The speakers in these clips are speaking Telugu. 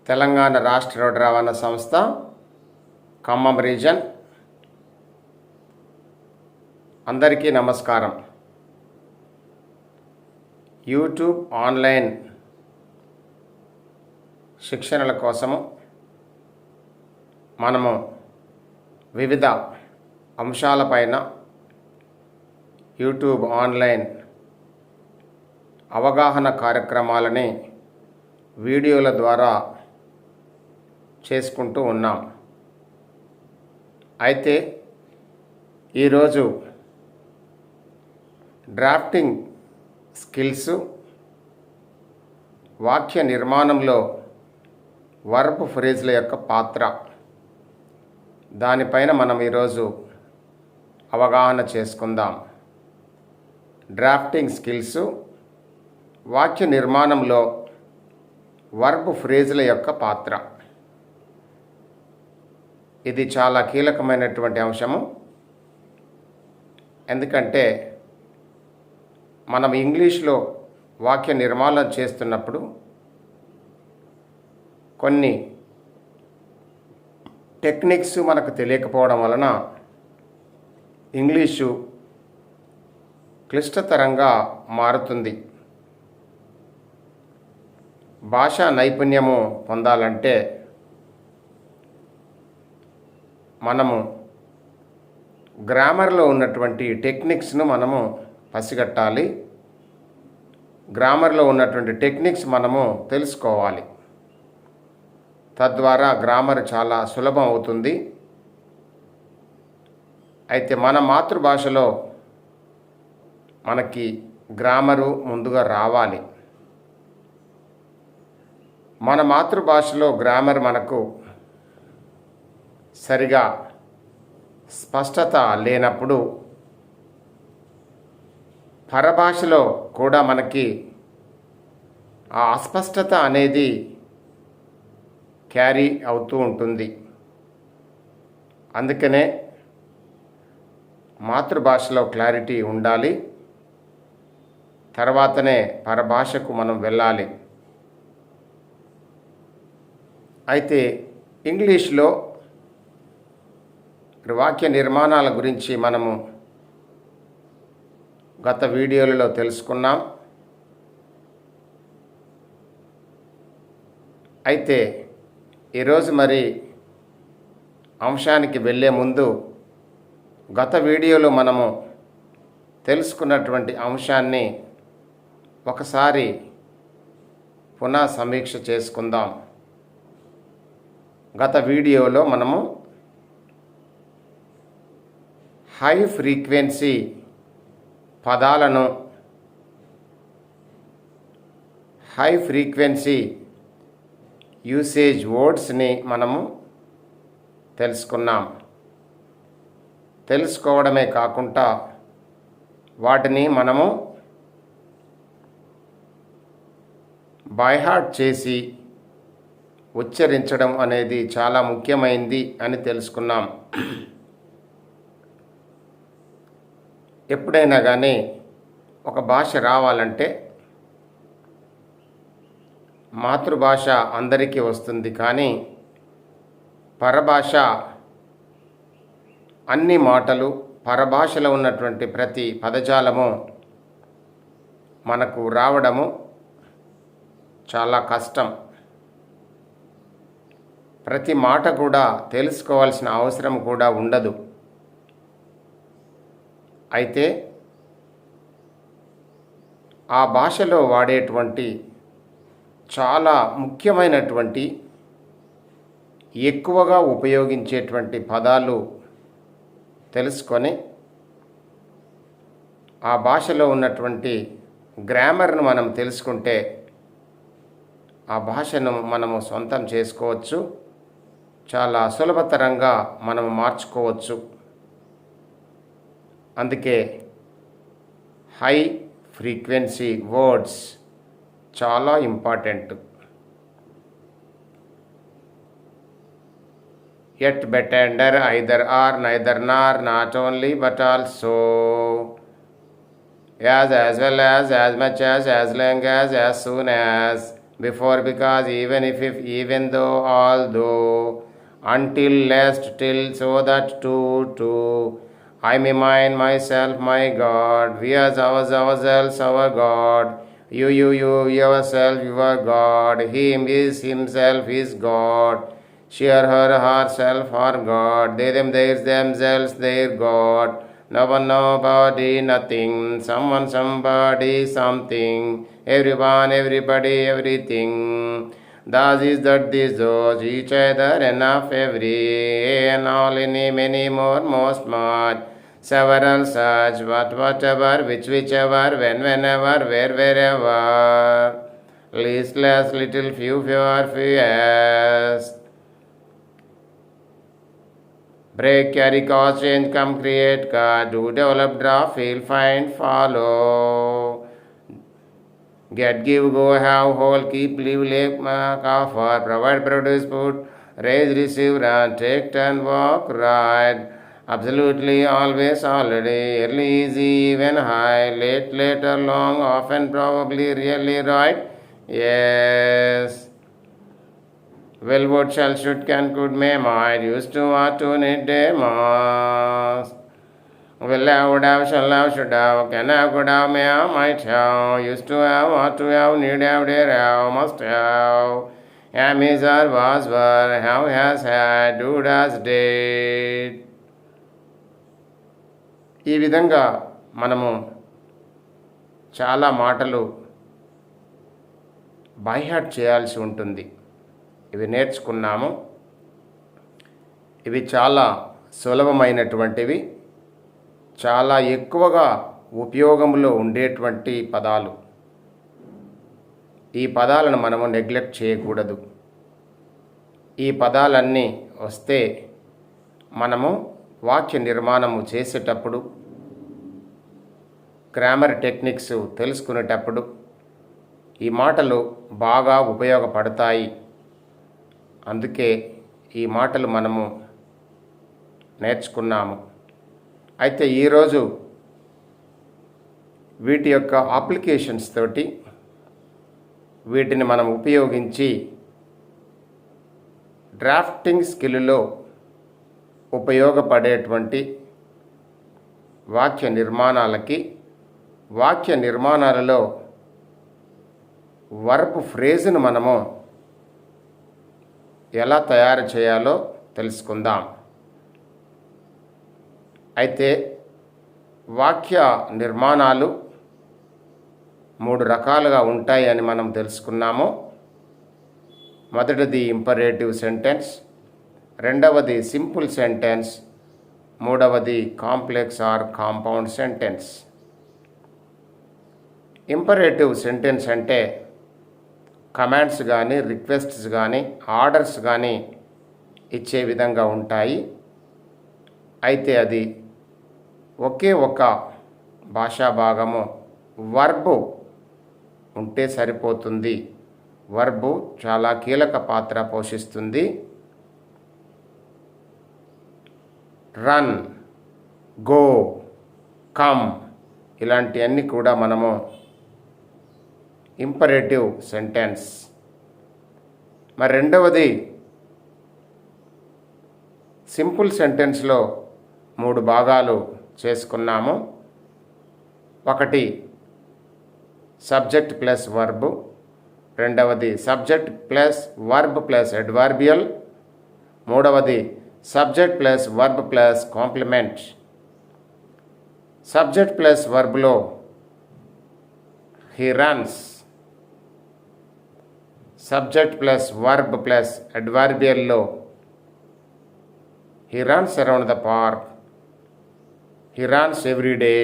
తెలంగాణ రాష్ట్ర రోడ్డు రవాణా సంస్థ ఖమ్మం రీజన్. అందరికీ నమస్కారం. యూట్యూబ్ ఆన్లైన్ శిక్షణల కోసము మనము వివిధ అంశాలపైన యూట్యూబ్ ఆన్లైన్ అవగాహన కార్యక్రమాలని వీడియోల ద్వారా చేసుకుంటూ ఉన్నాం. అయితే ఈరోజు డ్రాఫ్టింగ్ స్కిల్స్, వాక్య నిర్మాణంలో వర్బ్ ఫ్రేజ్ల యొక్క పాత్ర, దానిపైన మనం ఈరోజు అవగాహన చేసుకుందాం. డ్రాఫ్టింగ్ స్కిల్స్, వాక్య నిర్మాణంలో వర్బ్ ఫ్రేజ్ల యొక్క పాత్ర. ఇది చాలా కీలకమైనటువంటి అంశము. ఎందుకంటే మనం ఇంగ్లీష్లో వాక్య నిర్మాణం చేస్తున్నప్పుడు కొన్ని టెక్నిక్స్ మనకు తెలియకపోవడం వలన ఇంగ్లీషు క్లిష్టతరంగా మారుతుంది. భాషా నైపుణ్యము పొందాలంటే మనము గ్రామర్లో ఉన్నటువంటి టెక్నిక్స్ను మనము పసిగట్టాలి. గ్రామర్లో ఉన్నటువంటి టెక్నిక్స్ మనము తెలుసుకోవాలి. తద్వారా గ్రామర్ చాలా సులభం అవుతుంది. అయితే మన మాతృభాషలో మనకి గ్రామరు ముందుగా రావాలి. మన మాతృభాషలో గ్రామర్ మనకు సరిగా స్పష్టత లేనప్పుడు పరభాషలో కూడా మనకి ఆ అస్పష్టత అనేది క్యారీ అవుతూ ఉంటుంది. అందుకనే మాతృభాషలో క్లారిటీ ఉండాలి. తర్వాతనే పరభాషకు మనం వెళ్ళాలి. అయితే ఇంగ్లీష్లో వాక్య నిర్మాణాల గురించి మనము గత వీడియోలలో తెలుసుకున్నాం. అయితే ఈరోజు మరి అంశానికి వెళ్ళే ముందు గత వీడియోలో మనము తెలుసుకున్నటువంటి అంశాన్ని ఒకసారి పునః సమీక్ష చేసుకుందాం. గత వీడియోలో మనము హై ఫ్రీక్వెన్సీ పదాలను, హై ఫ్రీక్వెన్సీ యూసేజ్ వర్డ్స్ని మనము తెలుసుకున్నాం. తెలుసుకోవడమే కాకుండా వాటిని మనము బైహార్ట్ చేసి ఉచ్చరించడం అనేది చాలా ముఖ్యమైనది అని తెలుసుకున్నాం. ఎప్పుడైనా కానీ ఒక భాష రావాలంటే మాతృభాష అందరికీ వస్తుంది, కానీ పరభాష అన్ని మాటలు, పరభాషలో ఉన్నటువంటి ప్రతి పదజాలము మనకు రావడము చాలా కష్టం. ప్రతి మాట కూడా తెలుసుకోవాల్సిన అవసరం కూడా ఉండదు. అయితే ఆ భాషలో వాడేటువంటి చాలా ముఖ్యమైనటువంటి, ఎక్కువగా ఉపయోగించేటువంటి పదాలు తెలుసుకొని ఆ భాషలో ఉన్నటువంటి గ్రామర్ను మనం తెలుసుకుంటే ఆ భాషను మనము సొంతం చేసుకోవచ్చు. చాలా సులభతరంగా మనము మార్చుకోవచ్చు. అందుకే హై ఫ్రీక్వెన్సీ వర్డ్స్ చాలా ఇంపార్టెంట్. ఎట్ బెటెండర్ either or neither nor not only but also as well as much as long as soon as before, because, even though, although, until, lest, till, so that, to. I may mind myself, my God. We as ourselves, our God. You, yourself, your God. Him is himself, his God. She or her, herself, her God. They, them, theirs, themselves, their God. No one, nobody, nothing. Someone, somebody, something. Everyone, everybody, everything. Thus is that this, those, each other, enough, every, and all, any, many more, most much. Several such, whatever, whichever, whenever, wherever. Least, less, little, fewer, fewest. Break, carry, cause, change, come, create, car, do, develop, draw, feel, find, follow. Get, give, go, have, hold, keep, live, live, offer, provide, produce, put, raise, receive, run, take, turn, walk, ride. Absolutely, always, already, early, easy, even, high, late, later, long, often, probably, really, right? Yes. Will, would, shall, should, can, could, may, might, used to, ought to, need, day, must. Will have, would have, shall have, should have, can have, could have, may have, might have, used to have, ought to have, need have, dare have, must have. Am, is, or, was, were, have, has, had, do, does, did. ఈ విధంగా మనము చాలా మాటలు బై హార్ట్ చేయాల్సి ఉంటుంది. ఇవి నేర్చుకున్నాము. ఇవి చాలా సులభమైనటువంటివి, చాలా ఎక్కువగా ఉపయోగంలో ఉండేటువంటి పదాలు. ఈ పదాలను మనము నెగ్లెక్ట్ చేయకూడదు. ఈ పదాలన్నీ వస్తే మనము వాక్య నిర్మాణము చేసేటప్పుడు, గ్రామర్ టెక్నిక్స్ తెలుసుకునేటప్పుడు ఈ మాటలు బాగా ఉపయోగపడతాయి. అందుకే ఈ మాటలు మనము నేర్చుకున్నాము. అయితే ఈరోజు వీటి యొక్క అప్లికేషన్స్ తోటి వీటిని మనం ఉపయోగించి డ్రాఫ్టింగ్ స్కిల్లో ఉపయోగపడేటువంటి వాక్య నిర్మాణాలకి, వాక్య నిర్మాణాలలో వర్బ్ ఫ్రేజ్ను మనము ఎలా తయారు చేయాలో తెలుసుకుందాం. అయితే వాక్య నిర్మాణాలు 3 రకాలుగా ఉంటాయి అని మనం తెలుసుకున్నాము. మొదటిది ఇంపరేటివ్ సెంటెన్స్, రెండవది సింపుల్ సెంటెన్స్, మూడవది complex or compound sentence. Imperative sentence అంటే కమాండ్స్ కానీ, రిక్వెస్ట్స్ కానీ, ఆర్డర్స్ కానీ ఇచ్చే విధంగా ఉంటాయి. అయితే అది ఒకే ఒక భాషా భాగము వర్బు ఉంటే సరిపోతుంది. వర్బు చాలా కీలక పాత్ర పోషిస్తుంది. రన్, గో, కమ్ ఇలాంటివన్నీ కూడా మనము ఇంపరేటివ్ సెంటెన్స్. మరి రెండవది సింపుల్ సెంటెన్స్లో 3 భాగాలు చేసుకున్నాము. ఒకటి సబ్జెక్ట్ ప్లస్ వర్బ్, రెండవది subject plus verb plus adverbial, మూడవది subject plus verb plus complement. Subject plus వర్బ్లో he runs, subject plus verb plus అడ్వర్బియల్లో he runs around the park, he runs every day,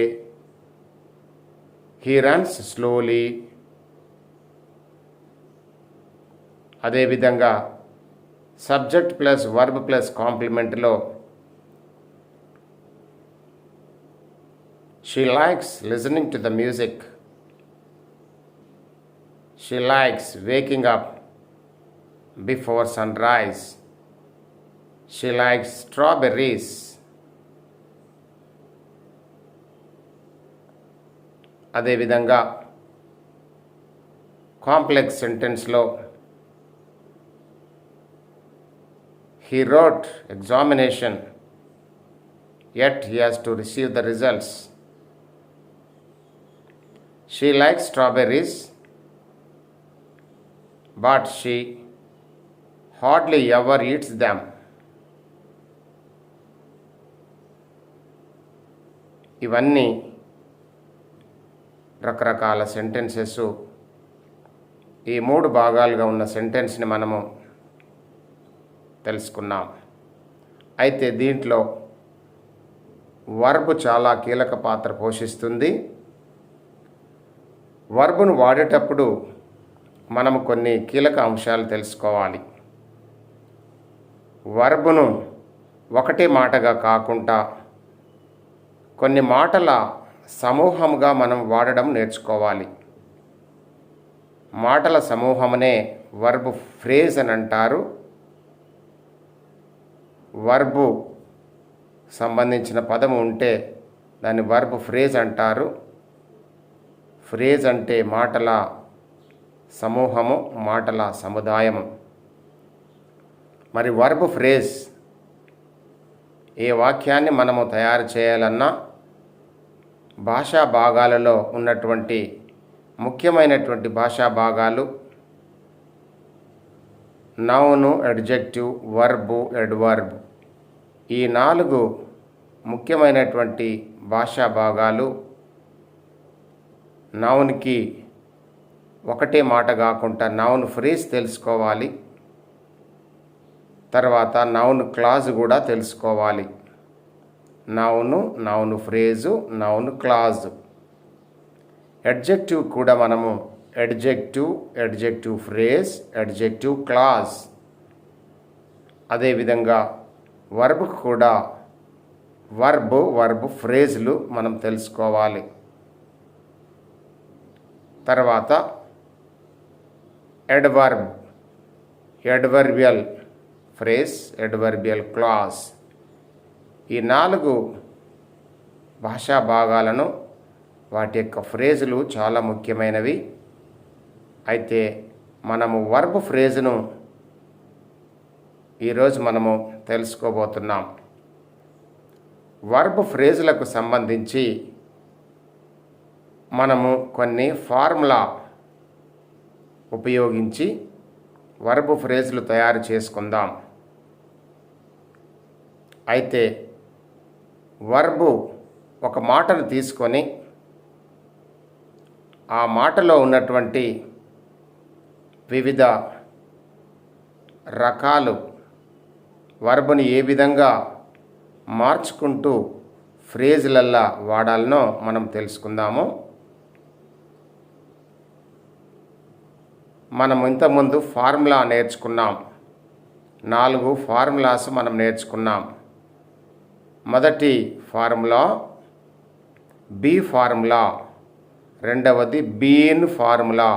he runs slowly. అదేవిధంగా సబ్జెక్ట్ ప్లస్ వర్బ్ ప్లస్ కాంప్లిమెంట్లో she likes listening to the music, she likes waking up before sunrise, she likes strawberries. అదేవిధంగా కాంప్లెక్స్ సెంటెన్స్లో he wrote examination, yet he has to receive the results. She likes strawberries, but she hardly ever eats them. ఇవన్నీ రకరకాల సెంటెన్సెస్. ఈ 3 భాగాలుగా ఉన్న సెంటెన్స్ని మనము తెలుసుకున్నాం. అయితే దీంట్లో వర్బ్ చాలా కీలక పాత్ర పోషిస్తుంది. వర్బ్ను వాడేటప్పుడు మనము కొన్ని కీలక అంశాలు తెలుసుకోవాలి. వర్బ్ను ఒకటే మాటగా కాకుండా కొన్ని మాటల సమూహముగా మనం వాడడం నేర్చుకోవాలి. మాటల సమూహమునే వర్బ్ ఫ్రేజ్ అని అంటారు. వర్బు సంబంధించిన పదము ఉంటే దాన్ని వర్బ్ ఫ్రేజ్ అంటారు. ఫ్రేజ్ అంటే మాటల సమూహము, మాటల సముదాయము. మరి వర్బ్ ఫ్రేజ్ ఏ వాక్యాన్ని మనము తయారు చేయాలన్నా భాషా భాగాలలో ఉన్నటువంటి ముఖ్యమైనటువంటి భాషా భాగాలు నౌను, అడ్జెక్టివ్, వర్బు, అడ్వర్బ్. ఈ 4 ముఖ్యమైనటువంటి భాషా భాగాలు నౌన్కి ఒకటే మాట కాకుండా నౌన్ ఫ్రేజ్ తెలుసుకోవాలి. తర్వాత నౌన్ క్లాజ్ కూడా తెలుసుకోవాలి. Noun phrase, noun clause. Adjective కూడా మనము అడ్జెక్టివ్ ఫ్రేజ్, అడ్జెక్టివ్ క్లాజ్. అదేవిధంగా వర్బ్ కూడా వర్బ్ ఫ్రేజ్లు మనం తెలుసుకోవాలి. తర్వాత అడ్వర్బియల్ ఫ్రేజ్, అడ్వర్బియల్ క్లాజ్. ఈ 4 భాషా భాగాలను వాటి యొక్క ఫ్రేజులు చాలా ముఖ్యమైనవి. అయితే మనము వర్బ్ ఫ్రేజ్ను ఈరోజు మనము తెలుసుకోబోతున్నాం. వర్బ్ ఫ్రేజులకు సంబంధించి మనము కొన్ని ఫార్ములా ఉపయోగించి వర్బ్ ఫ్రేజులు తయారు చేసుకుందాం. అయితే వర్బు ఒక మాటను తీసుకొని ఆ మాటలో ఉన్నటువంటి వివిధ రకాలు వర్బుని ఏ విధంగా మార్చుకుంటూ ఫ్రేజులల్లా వాడాలనో మనం తెలుసుకుందాము. మనం ఇంతకుముందు ఫార్ములా నేర్చుకున్నాం. 4 ఫార్ములాస్ మనం నేర్చుకున్నాం. మొదటి ఫార్ములా బీ ఫార్ములా, రెండవది బీన్ ఫార్ములా,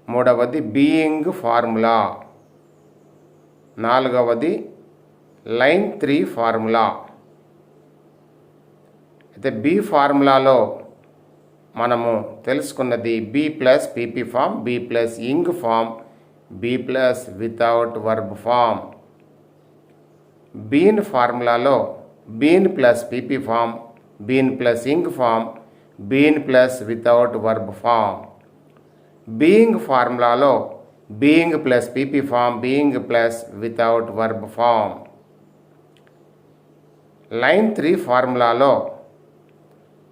మూడవది బీయింగ్ ఫార్ములా, నాలుగవది లైన్ 3 ఫార్ములా. అయితే బీ ఫార్ములాలో మనము తెలుసుకున్నది be plus PP form, be plus ing form, be plus without verb form. Been ఫార్ములాలో been plus PP form, been plus ing form, been plus without verb form. Being ఫార్ములాలో being plus PP form, being plus without verb form. Line 3 ఫార్ములాలో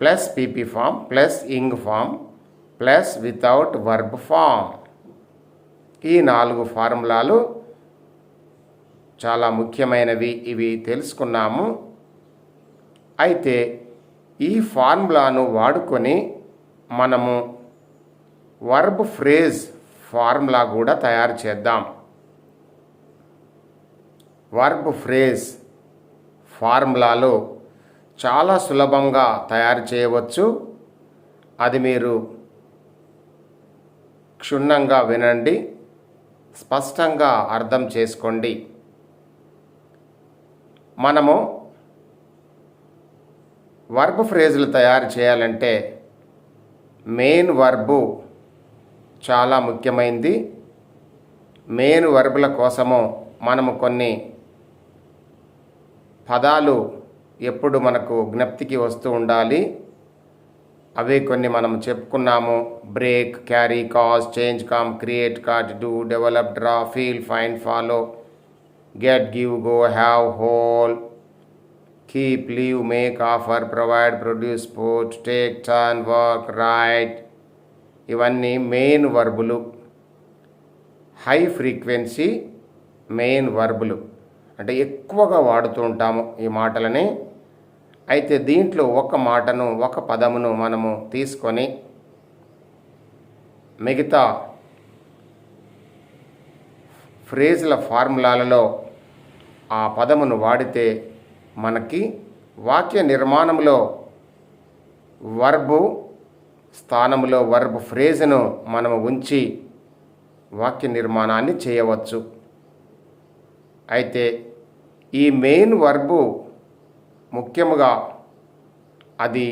plus PP form plus ing form plus without verb form. ఈ 4 ఫార్ములాలు చాలా ముఖ్యమైనవి. ఇవి తెలుసుకున్నాము. అయితే ఈ ఫార్ములాను వాడుకొని మనము వర్బ్ ఫ్రేజ్ ఫార్ములా కూడా తయారు చేద్దాం. వర్బ్ ఫ్రేజ్ ఫార్ములాలు చాలా సులభంగా తయారు చేయవచ్చు. అది మీరు క్షుణ్ణంగా వినండి, స్పష్టంగా అర్థం చేసుకోండి. మనము వర్బ్ ఫ్రేజులు తయారు చేయాలంటే మెయిన్ వర్బు చాలా ముఖ్యమైనది. మెయిన్ వర్బుల కోసము మనము కొన్ని పదాలు ఎప్పుడు మనకు జ్ఞప్తికి వస్తూ ఉండాలి. అవే కొన్ని మనం చెప్పుకున్నాము. Break, carry, cause, change, come, create, cut, do, develop, draw, feel, find, follow, get, give, go, have, hold, keep, leave, make, offer, provide, produce, put, take, turn, work, write. ఇవన్నీ మెయిన్ వర్బులు, హై ఫ్రీక్వెన్సీ మెయిన్ వర్బులు. అంటే ఎక్కువగా వాడుతూ ఉంటాము ఈ మాటలని. అయితే దీంట్లో ఒక మాటను, ఒక పదమును మనము తీసుకొని మిగతా ఫ్రేజ్ల ఫార్ములాలలో ఆ పదమును వాడితే మనకి వాక్య నిర్మాణంలో వర్బు స్థానంలో వర్బ్ ఫ్రేజ్ను మనము ఉంచి వాక్య నిర్మాణాన్ని చేయవచ్చు. అయితే ఈ మెయిన్ వర్బు ముఖ్యముగా అది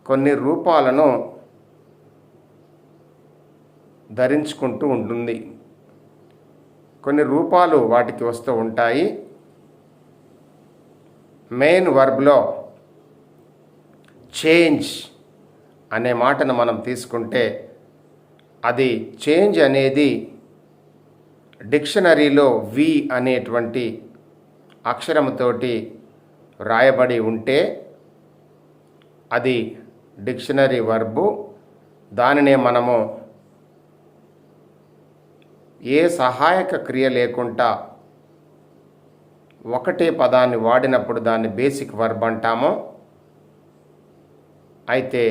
కొన్ని రూపాలను ధరించుకుంటూ ఉంటుంది. కొన్ని రూపాలు వాటికి వస్తూ ఉంటాయి. మెయిన్ వర్బ్లో చేంజ్ అనే మాటను మనం తీసుకుంటే అది చేంజ్ అనేది డిక్షనరీలో వి అనేటువంటి అక్షరముతోటి వ్రాయబడి ఉంటే అది డిక్షనరీ వర్బు. దానినే మనము ఏ సహాయక క్రియ లేకుండా ఒకటే పదాన్ని వాడినప్పుడు దాన్ని బేసిక్ వర్బ్ అంటాము. అయితే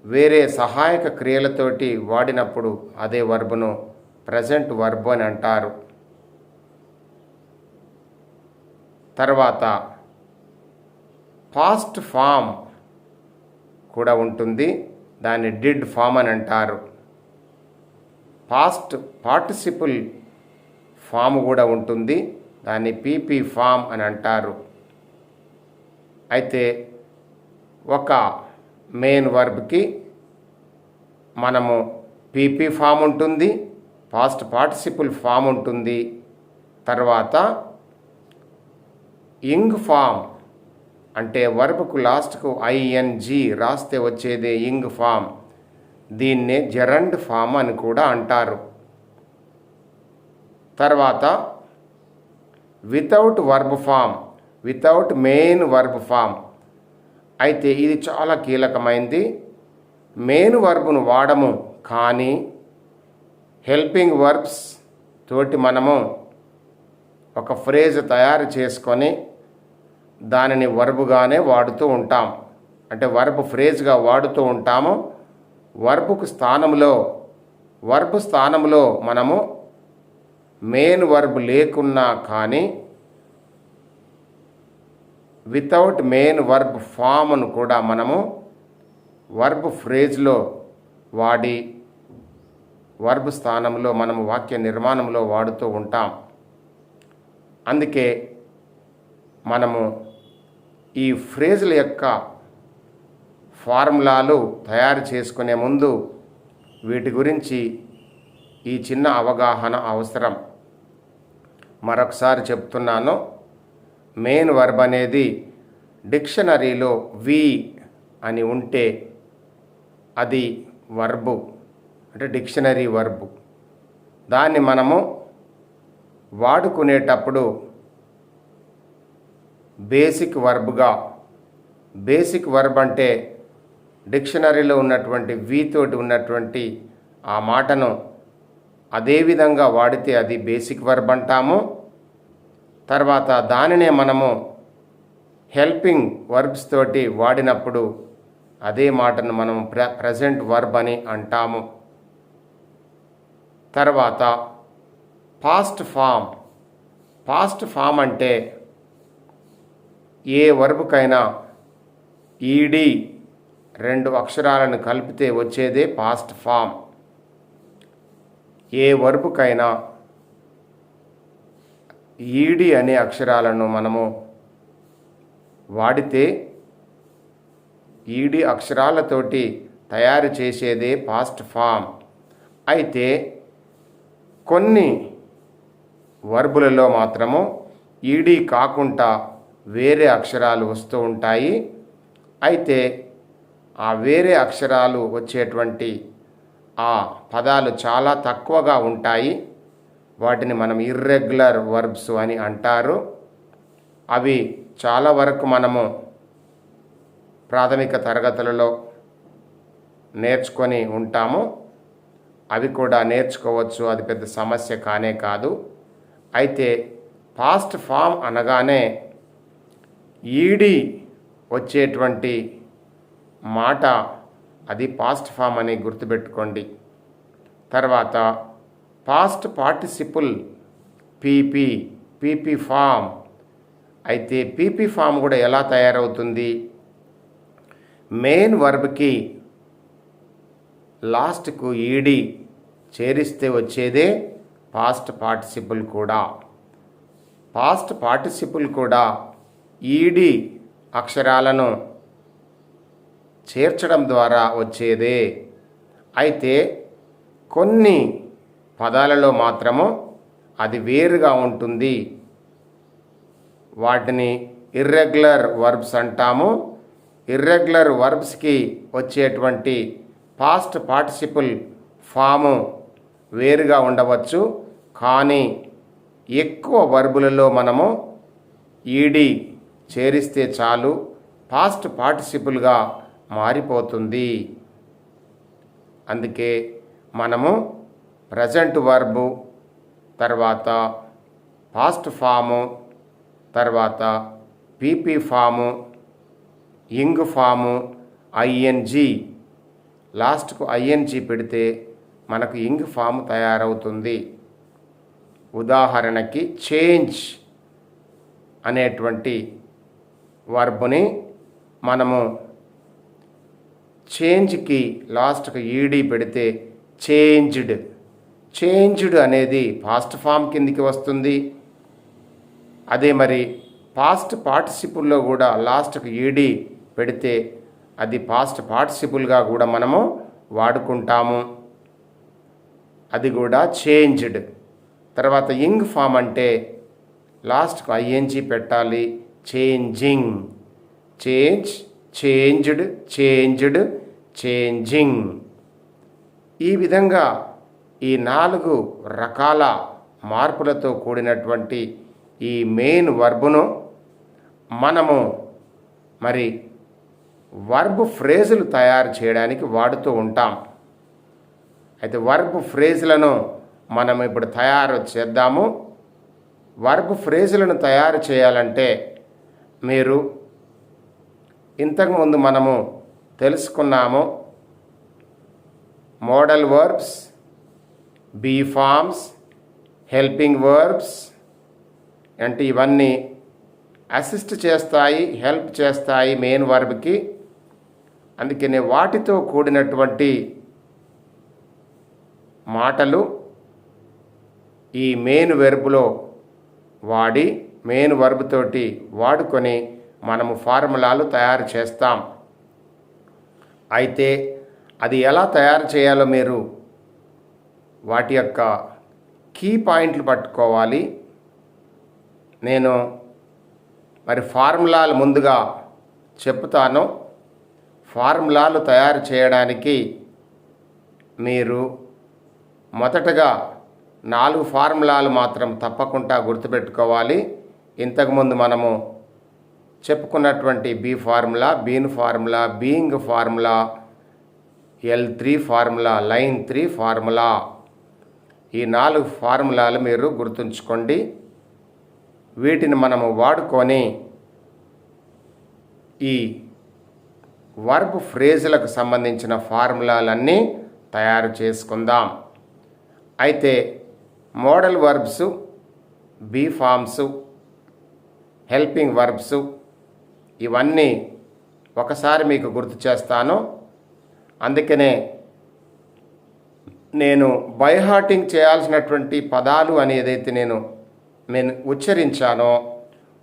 వేరే సహాయక క్రియలతోటి వాడినప్పుడు అదే వర్బును ప్రజెంట్ వర్బ్ అని అంటారు. తర్వాత పాస్ట్ ఫామ్ కూడా ఉంటుంది. దాన్ని డిడ్ ఫామ్ అని అంటారు. పాస్ట్ పార్టిసిపుల్ ఫామ్ కూడా ఉంటుంది. దాన్ని పీపీ ఫామ్ అని అంటారు. అయితే ఒక మెయిన్ వర్బ్కి మనము పీపీ ఫామ్ ఉంటుంది, పాస్ట్ పార్టిసిపుల్ ఫామ్ ఉంటుంది. తర్వాత ఇంగ్ ఫామ్ అంటే వర్బ్కు లాస్ట్కు ఐఎన్జి రాస్తే వచ్చేదే ఇంగ్ ఫామ్. దీన్నే జెరండ్ ఫామ్ అని కూడా అంటారు. తర్వాత without verb form, without main verb form. అయితే ఇది చాలా కీలకమైనది. మెయిన్ వర్బ్ను వాడము, కానీ హెల్పింగ్ వర్బ్స్ తోటి మనము ఒక ఫ్రేజ్ తయారు చేసుకొని దానిని వర్బుగానే వాడుతూ ఉంటాం. అంటే వర్బ్ ఫ్రేజ్గా వాడుతూ ఉంటాము. వర్బుకు స్థానంలో, వర్బ్ స్థానంలో మనము మెయిన్ వర్బ్ లేకున్నా కానీ వితౌట్ మెయిన్ వర్బ్ ఫామ్ను కూడా మనము వర్బ్ ఫ్రేజ్లో వాడి వర్బ్ స్థానంలో మనము వాక్య నిర్మాణంలో వాడుతూ ఉంటాం. అందుకే మనము ఈ ఫ్రేజ్ల యొక్క ఫార్ములాలు తయారు చేసుకునే ముందు వీటి గురించి ఈ చిన్న అవగాహన అవసరం. మరొకసారి చెప్తున్నాను. మెయిన్ వర్బ్ అనేది డిక్షనరీలో వి అని ఉంటే అది వర్బు, అంటే డిక్షనరీ వర్బు. దాన్ని మనము వాడుకునేటప్పుడు బేసిక్ వర్బ్గా, బేసిక్ వర్బ్ అంటే డిక్షనరీలో ఉన్నటువంటి వి తోటి ఉన్నటువంటి ఆ మాటను అదే విధంగా వాడితే అది బేసిక్ వర్బ్ అంటాము. తర్వాత దానినే మనము హెల్పింగ్ వర్బ్స్ తోటి వాడినప్పుడు అదే మాటను మనం ప్రజెంట్ వర్బ్ అని అంటాము. తర్వాత పాస్ట్ ఫామ్. పాస్ట్ ఫామ్ అంటే ఏ వర్బ్కైనా ఈడి 2 అక్షరాలను కలిపితే వచ్చేదే పాస్ట్ ఫామ్. ఏ వర్బ్కైనా ఈడి అనే అక్షరాలను మనము వాడితే ఈడి అక్షరాలతోటి తయారు చేసేదే పాస్ట్ ఫామ్. అయితే కొన్ని వర్బులలో మాత్రము ఈడీ కాకుండా వేరే అక్షరాలు వస్తూ ఉంటాయి. అయితే ఆ వేరే అక్షరాలు వచ్చేటువంటి ఆ పదాలు చాలా తక్కువగా ఉంటాయి. వాటిని మనం ఇర్రెగ్యులర్ వర్బ్స్ అని అంటారు. అవి చాలా వరకు మనము ప్రాథమిక తరగతులలో నేర్చుకొని ఉంటాము. అవి కూడా నేర్చుకోవచ్చు, అది పెద్ద సమస్య కానే కాదు. అయితే పాస్ట్ ఫామ్ అనగానే ఈడి వచ్చేటువంటి మాట అది పాస్ట్ ఫామ్ అని గుర్తుపెట్టుకోండి. తర్వాత పాస్ట్ పార్టిసిపుల్ పీపీ ఫామ్. అయితే పీపీ ఫామ్ కూడా ఎలా తయారవుతుంది? మెయిన్ వర్బ్కి లాస్ట్కు ఈడి చేరిస్తే వచ్చేదే పాస్ట్ పార్టిసిపుల్ కూడా. పాస్ట్ పార్టిసిపుల్ కూడా ఈడి అక్షరాలను చేర్చడం ద్వారా వచ్చేదే. అయితే కొన్ని పదాలలో మాత్రము అది వేరుగా ఉంటుంది. వాటిని ఇర్రెగ్యులర్ వర్బ్స్ అంటాము. ఇర్రెగ్యులర్ వర్బ్స్కి వచ్చేటువంటి పాస్ట్ పార్టిసిపుల్ ఫాము వేరుగా ఉండవచ్చు. కానీ ఎక్కువ వర్బులలో మనము ఈడి చేరిస్తే చాలు, పాస్ట్ పార్టిసిపుల్గా మారిపోతుంది. అందుకే మనము ప్రజెంట్ వర్బు, తర్వాత పాస్ట్ ఫాము, తర్వాత పీపీ ఫాము, ఇంగ్ ఫాము, ఐఎన్జీ, లాస్ట్కు ఐఎన్జీ పెడితే మనకు ఇంగ్ ఫాము తయారవుతుంది. ఉదాహరణకి చేంజ్ అనేటువంటి వర్బుని మనము చేంజ్కి లాస్ట్కి ఈడీ పెడితే చేంజ్డ్ అనేది పాస్ట్ ఫామ్ కిందికి వస్తుంది. అదే మరి పాస్ట్ పార్టిసిపుల్లో కూడా లాస్ట్కి ఈడీ పెడితే అది పాస్ట్ పార్టిసిపుల్గా కూడా మనము వాడుకుంటాము. అది కూడా చేంజ్డ్. తర్వాత ఇంగ్ ఫామ్ అంటే లాస్ట్కు ఐఎన్జీ పెట్టాలి. Changing, changed, changing. ఈ విధంగా ఈ 4 రకాల మార్పులతో కూడినటువంటి ఈ మెయిన్ వర్బును మనము మరి వర్బ్ ఫ్రేజులు తయారు చేయడానికి వాడుతూ ఉంటాం. అయితే వర్బ్ ఫ్రేజులను మనం ఇప్పుడు తయారు చేద్దాము. వర్బ్ ఫ్రేజులను తయారు చేయాలంటే మీరు ఇంతకుముందు మనము తెలుసుకున్నాము. Modal verbs, be forms, helping verbs అంటే ఇవన్నీ అసిస్ట్ చేస్తాయి, హెల్ప్ చేస్తాయి మెయిన్ వర్బ్కి. అందుకనే వాటితో కూడినటువంటి మాటలు ఈ మెయిన్ వెర్బ్లో వాడి మెయిన్ వర్బ్ తోటి వాడుకొని మనము ఫార్ములాలు తయారు చేస్తాం. అయితే అది ఎలా తయారు చేయాలో మీరు వాటి యొక్క కీ పాయింట్లు పట్టుకోవాలి. నేను మరి ఫార్ములాలు ముందుగా చెప్తాను. ఫార్ములాలు తయారు చేయడానికి మీరు మొదటగా 4 ఫార్ములాలు మాత్రం తప్పకుండా గుర్తుపెట్టుకోవాలి. ఇంతకుముందు మనము చెప్పుకున్నటువంటి be formula, been formula, being formula, L3 formula, line 3 formula, ఈ 4 ఫార్ములాలు మీరు గుర్తుంచుకోండి. వీటిని మనము వాడుకొని ఈ వర్బ్ ఫ్రేజులకు సంబంధించిన ఫార్ములాలన్నీ తయారు చేసుకుందాం. అయితే model verbs, be forms, helping verbs ఇవన్నీ ఒకసారి మీకు గుర్తు చేస్తాను. అందుకనే నేను బైహార్టింగ్ చేయాల్సినటువంటి పదాలు అని ఏదైతే నేను ఉచ్చరించానో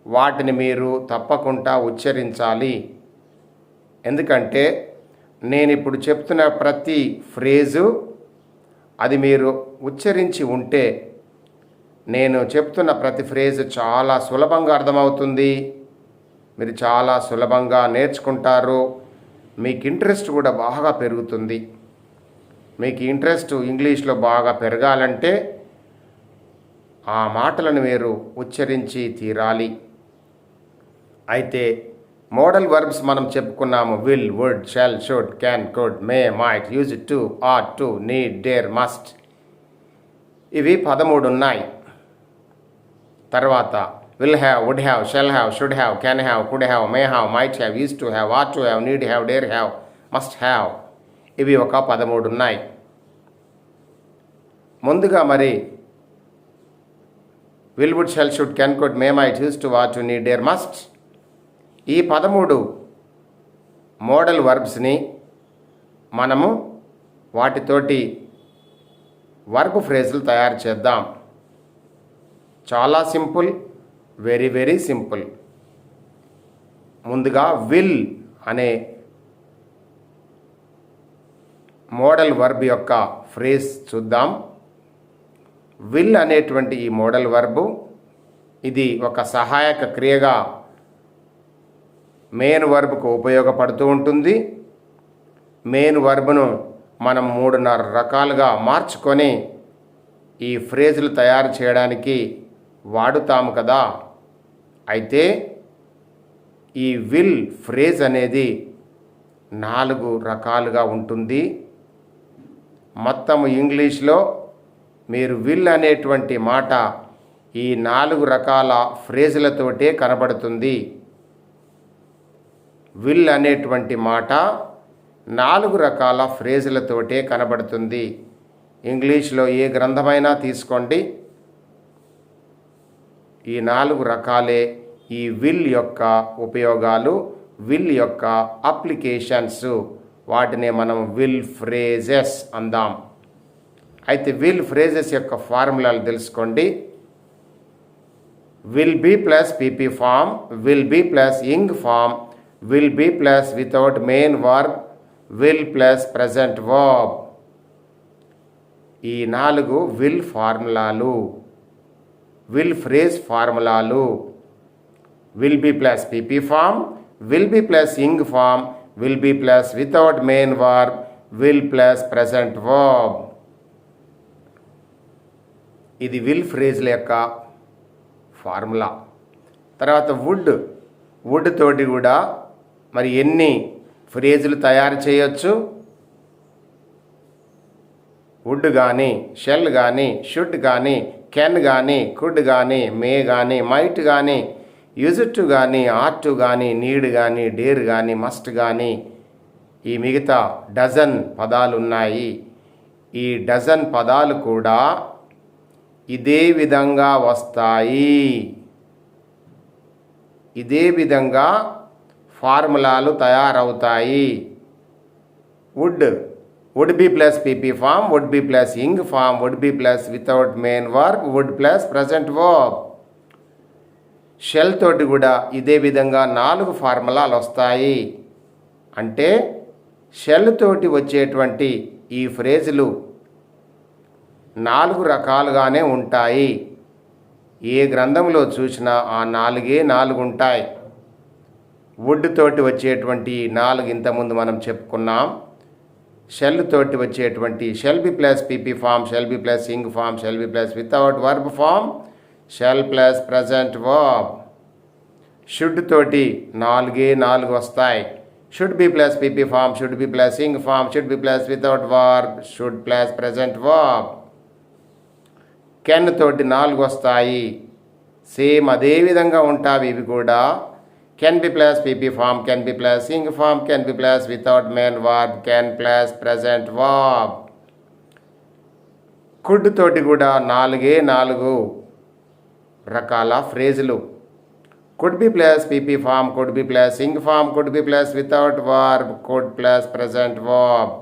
వాటిని మీరు తప్పకుండా ఉచ్చరించాలి. ఎందుకంటే నేను ఇప్పుడు చెప్తున్న ప్రతి ఫ్రేజు అది మీరు ఉచ్చరించి ఉంటే నేను చెప్తున్న ప్రతి ఫ్రేజ్ చాలా సులభంగా అర్థమవుతుంది. మీరు చాలా సులభంగా నేర్చుకుంటారు. మీకు ఇంట్రెస్ట్ కూడా బాగా పెరుగుతుంది. మీకు ఇంట్రెస్ట్ ఇంగ్లీష్లో బాగా పెరగాలంటే ఆ మాటలను మీరు ఉచ్చరించి తీరాలి. అయితే మోడల్ వర్బ్స్ మనం చెప్పుకున్నాము. Will, would, shall, should, can, could, may, might, use to, ought to, need, dare, must. ఇవి 13 ఉన్నాయి. తర్వాత will have, would have, shall have, should have, can have, could have, may have, might have, use to have, ought to have, need have, dare have, must have. ఇవి ఒక 13 ఉన్నాయి. ముందుగా మరి will, would, shall, should, can, could, may, might, use to, ought to, need, dare, must. ఈ 13 మోడల్ వర్బ్స్ని మనము వాటితోటి వర్బ్ ఫ్రేజులు తయారు చేద్దాం. చాలా సింపుల్, వెరీ వెరీ సింపుల్. ముందుగా విల్ అనే మోడల్ వర్బ్ యొక్క ఫ్రేజ్ చూద్దాం. విల్ అనేటువంటి ఈ మోడల్ వర్బు ఇది ఒక సహాయక క్రియగా మెయిన్ వర్బ్కు ఉపయోగపడుతూ ఉంటుంది. మెయిన్ వర్బ్ను మనం 3.5 రకాలుగా మార్చుకొని ఈ ఫ్రేజులు తయారు చేయడానికి వాడుతాము కదా. అయితే ఈ విల్ ఫ్రేజ్ అనేది 4 రకాలుగా ఉంటుంది. మొత్తం ఇంగ్లీష్లో మీరు విల్ అనేటువంటి మాట ఈ 4 రకాల ఫ్రేజులతోటే కనబడుతుంది. విల్ అనేటువంటి మాట 4 రకాల ఫ్రేజులతోటే కనబడుతుంది. ఇంగ్లీష్లో ఏ గ్రంథమైనా తీసుకోండి, ఈ 4 రకాలే ఈ విల్ యొక్క ఉపయోగాలు, విల్ యొక్క అప్లికేషన్స్. వాటినే మనం విల్ ఫ్రేజెస్ అందాం. అయితే విల్ ఫ్రేజెస్ యొక్క ఫార్ములాలు తెలుసుకోండి. Will be plus PP form, will be plus ing form, will be plus without main verb, will plus present verb. ఈ 4 విల్ ఫార్ములాలు, విల్ ఫ్రేజ్ ఫార్ములాలు. Will be plus PP form, will be plus ing form, will be plus without main verb, will plus present verb. ఇది విల్ ఫ్రేజ్ల యొక్క ఫార్ములా. తర్వాత వుడ్ తోటి కూడా మరి ఎన్ని ఫ్రేజులు తయారు చేయొచ్చు? వుడ్ కానీ, షెల్ కానీ, షుడ్ కానీ, కెన్ కానీ, కుడ్ కానీ, మే కానీ, మైట్ కానీ, యూజ్ టు కానీ, ఆట్ టు కానీ, నీడ్ కానీ, డేర్ కానీ, మస్ట్ కానీ, ఈ మిగతా డజన్ పదాలు ఉన్నాయి. ఈ డజన్ పదాలు కూడా ఇదే విధంగా వస్తాయి. ఇదే విధంగా ఫార్ములాలు తయారవుతాయి. Would be plus PP form, would be plus ing form, would be plus without main verb, would plus present verb. Shall తోటి కూడా ఇదే విధంగా 4 ఫార్ములాలు వస్తాయి. అంటే షెల్ తోటి వచ్చేటువంటి ఈ ఫ్రేజులు 4 రకాలుగానే ఉంటాయి. ఏ గ్రంథంలో చూసినా ఆ 4 ఉంటాయి. వుడ్ తోటి వచ్చేటువంటి 4 ఇంతకుముందు మనం చెప్పుకున్నాం. షెల్ తోటి వచ్చేటువంటి shall be plus PP form, shall be plus ing form, shall be plus without verb form, shall plus present verb. Should తోటి 4 వస్తాయి. Should be plus PP form, should be plus ing form, should be plus without verb, should plus present verb. Can తోటి 4 వస్తాయి. సేమ్ అదే విధంగా ఉంటాయి ఇవి కూడా. Can be plus PP form, can be plus ing form, can be plus without main verb, can plus present verb. Could తోటి కూడా 4 రకాల ఫ్రేజులు. Could be plus PP form, could be plus ing form, could be plus without verb, could plus present verb.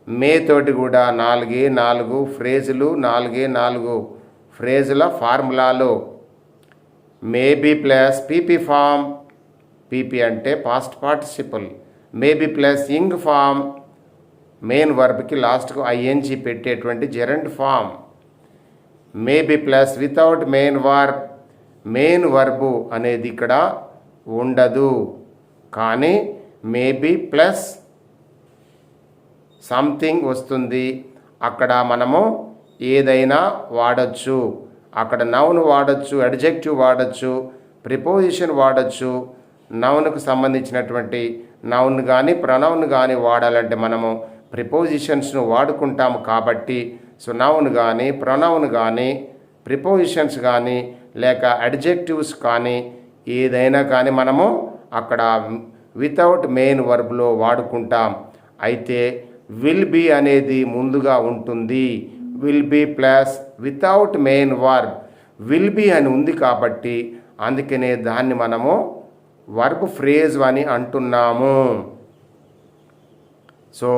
May తోటి కూడా 4 ఫ్రేజులు, 4 ఫ్రేజుల ఫార్ములాలు. May be plus PP form, PP అంటే past participle. May be plus ing form, main వర్బ్కి లాస్ట్కు ఐఎన్జీ పెట్టేటువంటి gerund form. May be plus without main verb, main verb అనేది ఇక్కడ ఉండదు, కానీ మేబీ ప్లస్ సంథింగ్ వస్తుంది. అక్కడ మనము ఏదైనా వాడచ్చు, అక్కడ నౌన్ వాడచ్చు, అడ్జెక్టివ్ వాడచ్చు, ప్రిపోజిషన్ వాడచ్చు. నౌన్కు సంబంధించినటువంటి నౌన్ కానీ ప్రొనౌన్ కానీ వాడాలంటే మనము ప్రిపోజిషన్స్ను వాడుకుంటాము కాబట్టి సో నౌన్ కానీ ప్రొనౌన్ కానీ ప్రిపోజిషన్స్ కానీ లేక అడ్జెక్టివ్స్ కానీ ఏదైనా కానీ మనము అక్కడ వితౌట్ మెయిన్ వర్బ్లో వాడుకుంటాం. అయితే విల్ బీ అనేది ముందుగా ఉంటుంది. Will be plus without main verb, will be అని ఉంది కాబట్టి అందుకనే దాన్ని మనము వర్బ్ ఫ్రేజ్ అని అంటున్నాము. సో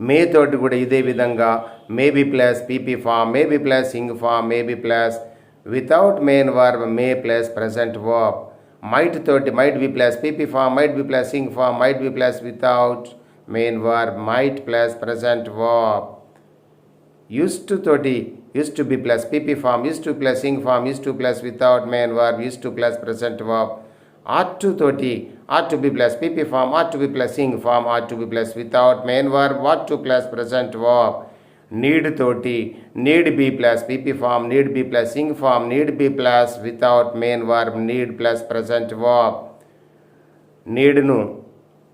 మే తోటి కూడా ఇదే విధంగా may be plus PP form, may be plus ing form, may be plus without main verb, may plus present verb. Might తోటి might be plus PP form, might be plus ing form, might be plus without main verb, might plus present verb. used to తోటి used to be plus pp form, used to plus ing form, used to plus without main verb, used to plus present verb. ought to తోటి ought to be plus pp form, ought to be plus ing form, ought to be plus without main verb, ought to plus present verb. need తోటి need be plus pp form, need be plus ing form, need be plus without main verb, need plus present verb. నీడ్ను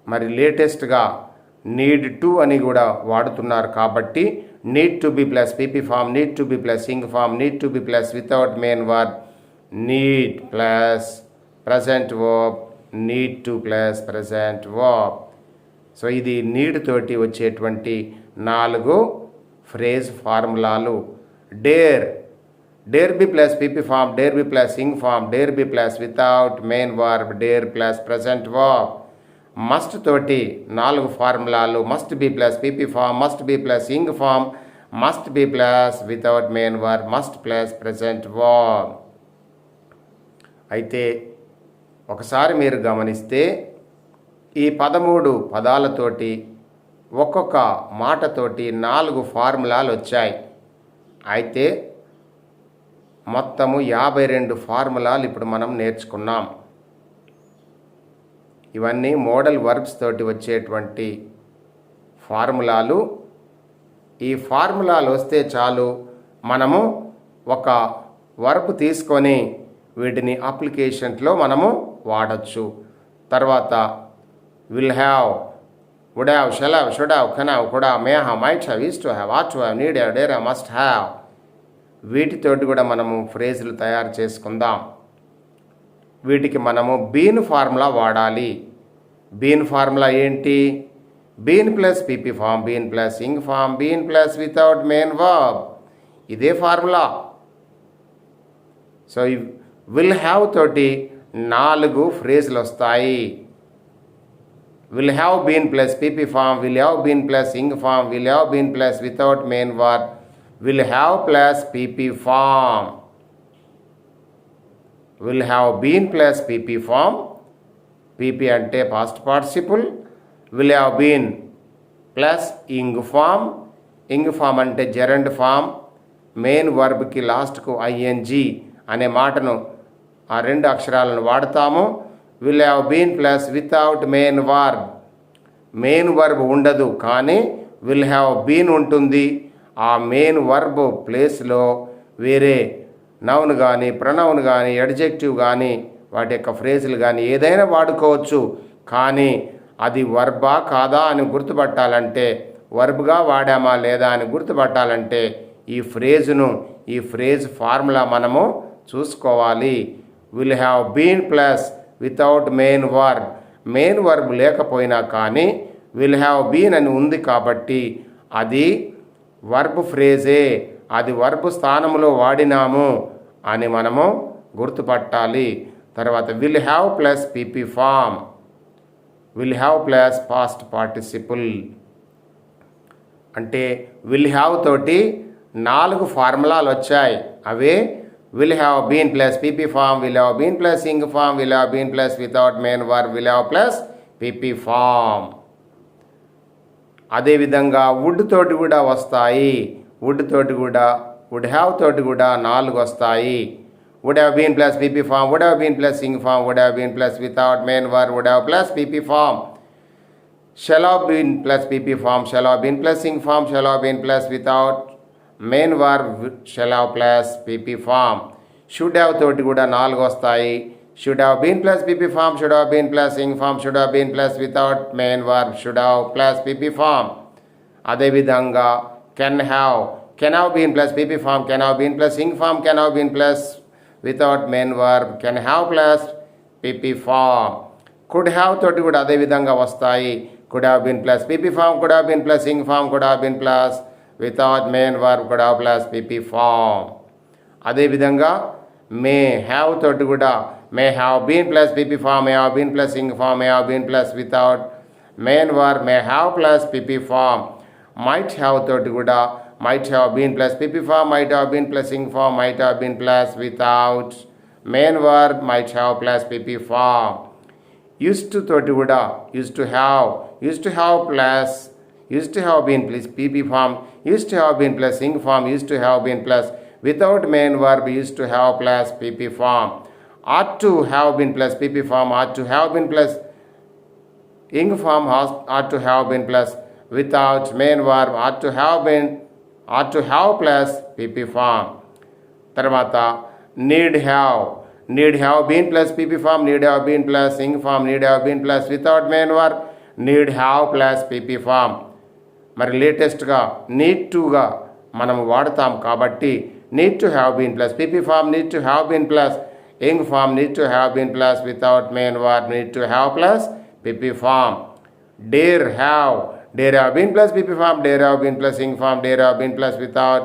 మరి లేటెస్ట్గా నీడ్ టు అని కూడా వాడుతున్నారు కాబట్టి need to be plus pp form, need to be plus ing form, need to be plus without main verb, need plus present verb, need to plus present verb. So ఇది నీడ్ తోటి వచ్చేటువంటి 4 ఫ్రేజ్ ఫార్ములాలు. Dare be plus PP form, dare be plus ing form, dare be plus without main verb, dare plus present verb. Must తోటి 4 ఫార్ములాలు. Must be plus PP form, must be plus ing form, must be plus without main verb, must plus present verb. అయితే ఒకసారి మీరు గమనిస్తే ఈ 13 పదాలతోటి ఒక్కొక్క మాటతోటి 4 ఫార్ములాలు వచ్చాయి. అయితే మొత్తము 52 ఫార్ములాలు ఇప్పుడు మనం నేర్చుకున్నాం. ఇవన్నీ మోడల్ వర్బ్స్ తోటి వచ్చేటువంటి ఫార్ములాలు. ఈ ఫార్ములాలు వస్తే చాలు మనము ఒక వర్బ్ తీసుకొని వీటిని అప్లికేషన్స్లో మనము వాడచ్చు. తర్వాత will have, would have, shall have, should have, can have, could have, may have, might have, used to have, ought to have, need have, dare have, must have. వీటితోటి కూడా మనము ఫ్రేజులు తయారు చేసుకుందాం. వీటికి మనము బీన్ ఫార్ములా వాడాలి. బీన్ ఫార్ములా ఏంటి? Been plus PP form, been plus ing form, been plus without main verb. ఇదే ఫార్ములా. సో విల్ హ్యావ్ తోటి 4 ఫ్రేజులు వస్తాయి. Will have been plus PP form, will have been plus ing form, will have been plus without main verb, will have plus PP form. Will have been plus PP form, PP అంటే past participle. Will have been plus ing form, ing form అంటే జెరండ్ ఫామ్. మెయిన్ వర్బ్కి లాస్ట్కు ఐఎన్జీ అనే మాటను ఆ 2 అక్షరాలను వాడతాము. Will have been plus without main verb, main verb ఉండదు కానీ విల్ హ్యావ్ బీన్ ఉంటుంది. ఆ మెయిన్ వర్బ్ ప్లేస్లో వేరే నౌన్ కానీ ప్రొనౌన్ కానీ అడ్జెక్టివ్ కానీ వాటి యొక్క ఫ్రేజులు కానీ ఏదైనా వాడుకోవచ్చు. కానీ అది వర్బా కాదా అని గుర్తుపట్టాలంటే, వర్బ్గా వాడామా లేదా అని గుర్తుపట్టాలంటే ఈ ఫ్రేజ్ ఫార్ములా మనము చూసుకోవాలి. Will have been plus without main verb, main verb లేకపోయినా కానీ విల్ హ్యావ్ బీన్ అని ఉంది కాబట్టి అది వర్బ్ ఫ్రేజే, అది వర్బ్ స్థానంలో వాడినాము అని మనము గుర్తుపట్టాలి. తర్వాత will have plus PP form, will have plus past participle అంటే విల్ హ్యావ్ తోటి 4 ఫార్ములాలు వచ్చాయి. అవే will have been plus PP form, will have been plus ing form, will have been plus without main verb, will have plus PP form. అదేవిధంగా వుడ్ తోటి కూడా వస్తాయి. వుడ్ తోటి కూడా, వుడ్ హ్యావ్ తోటి కూడా 4 వస్తాయి. Would have been plus PP form, would have been plus ing form, would have been plus without main verb, would have plus PP form, shall have been plus pp form, shall have been plus ing form, shall have been plus without main verb, shall have plus pp form. should have తోటి కూడా 4 వస్తాయి. should have been plus pp form, should have been plus ing form, should have been plus without main verb, should have plus pp form. అదేవిధంగా can have been plus pp form, can have been plus ing form, can have been plus without main verb, can have plus pp form. could have తోటి కూడా అదే విధంగా వస్తాయి. could have been plus pp form, could have been plus ing form, could have been plus without main verb, could have plus pp form. అదేవిధంగా may have తోటి కూడా may have been plus pp form, may have been plus ing form, may have been plus without main verb, may have plus pp form. might have తోటి కూడా might have been plus pp form, might have been plus ing form, might have been plus without main verb, might have plus pp form. used to తోటి కూడా used to have plus used to have been plus pp form, used to have been plus ing form, used to have been plus without main verb, used to have plus pp form. ought to have been plus pp form, ought to have been plus ing form, ought to have been plus without main verb, ought to have plus pp form. తర్వాత need have been plus pp form, need have been plus ing form, need have been plus without main verb, need have plus pp form. మరి లేటెస్ట్గా need toగా మనం వాడతాం కాబట్టి need to have been plus pp form, need to have been plus ing form, need to have been plus without main verb, need to have plus pp form. dare have been plus pp form, dare have been plus ing form, dare have been plus without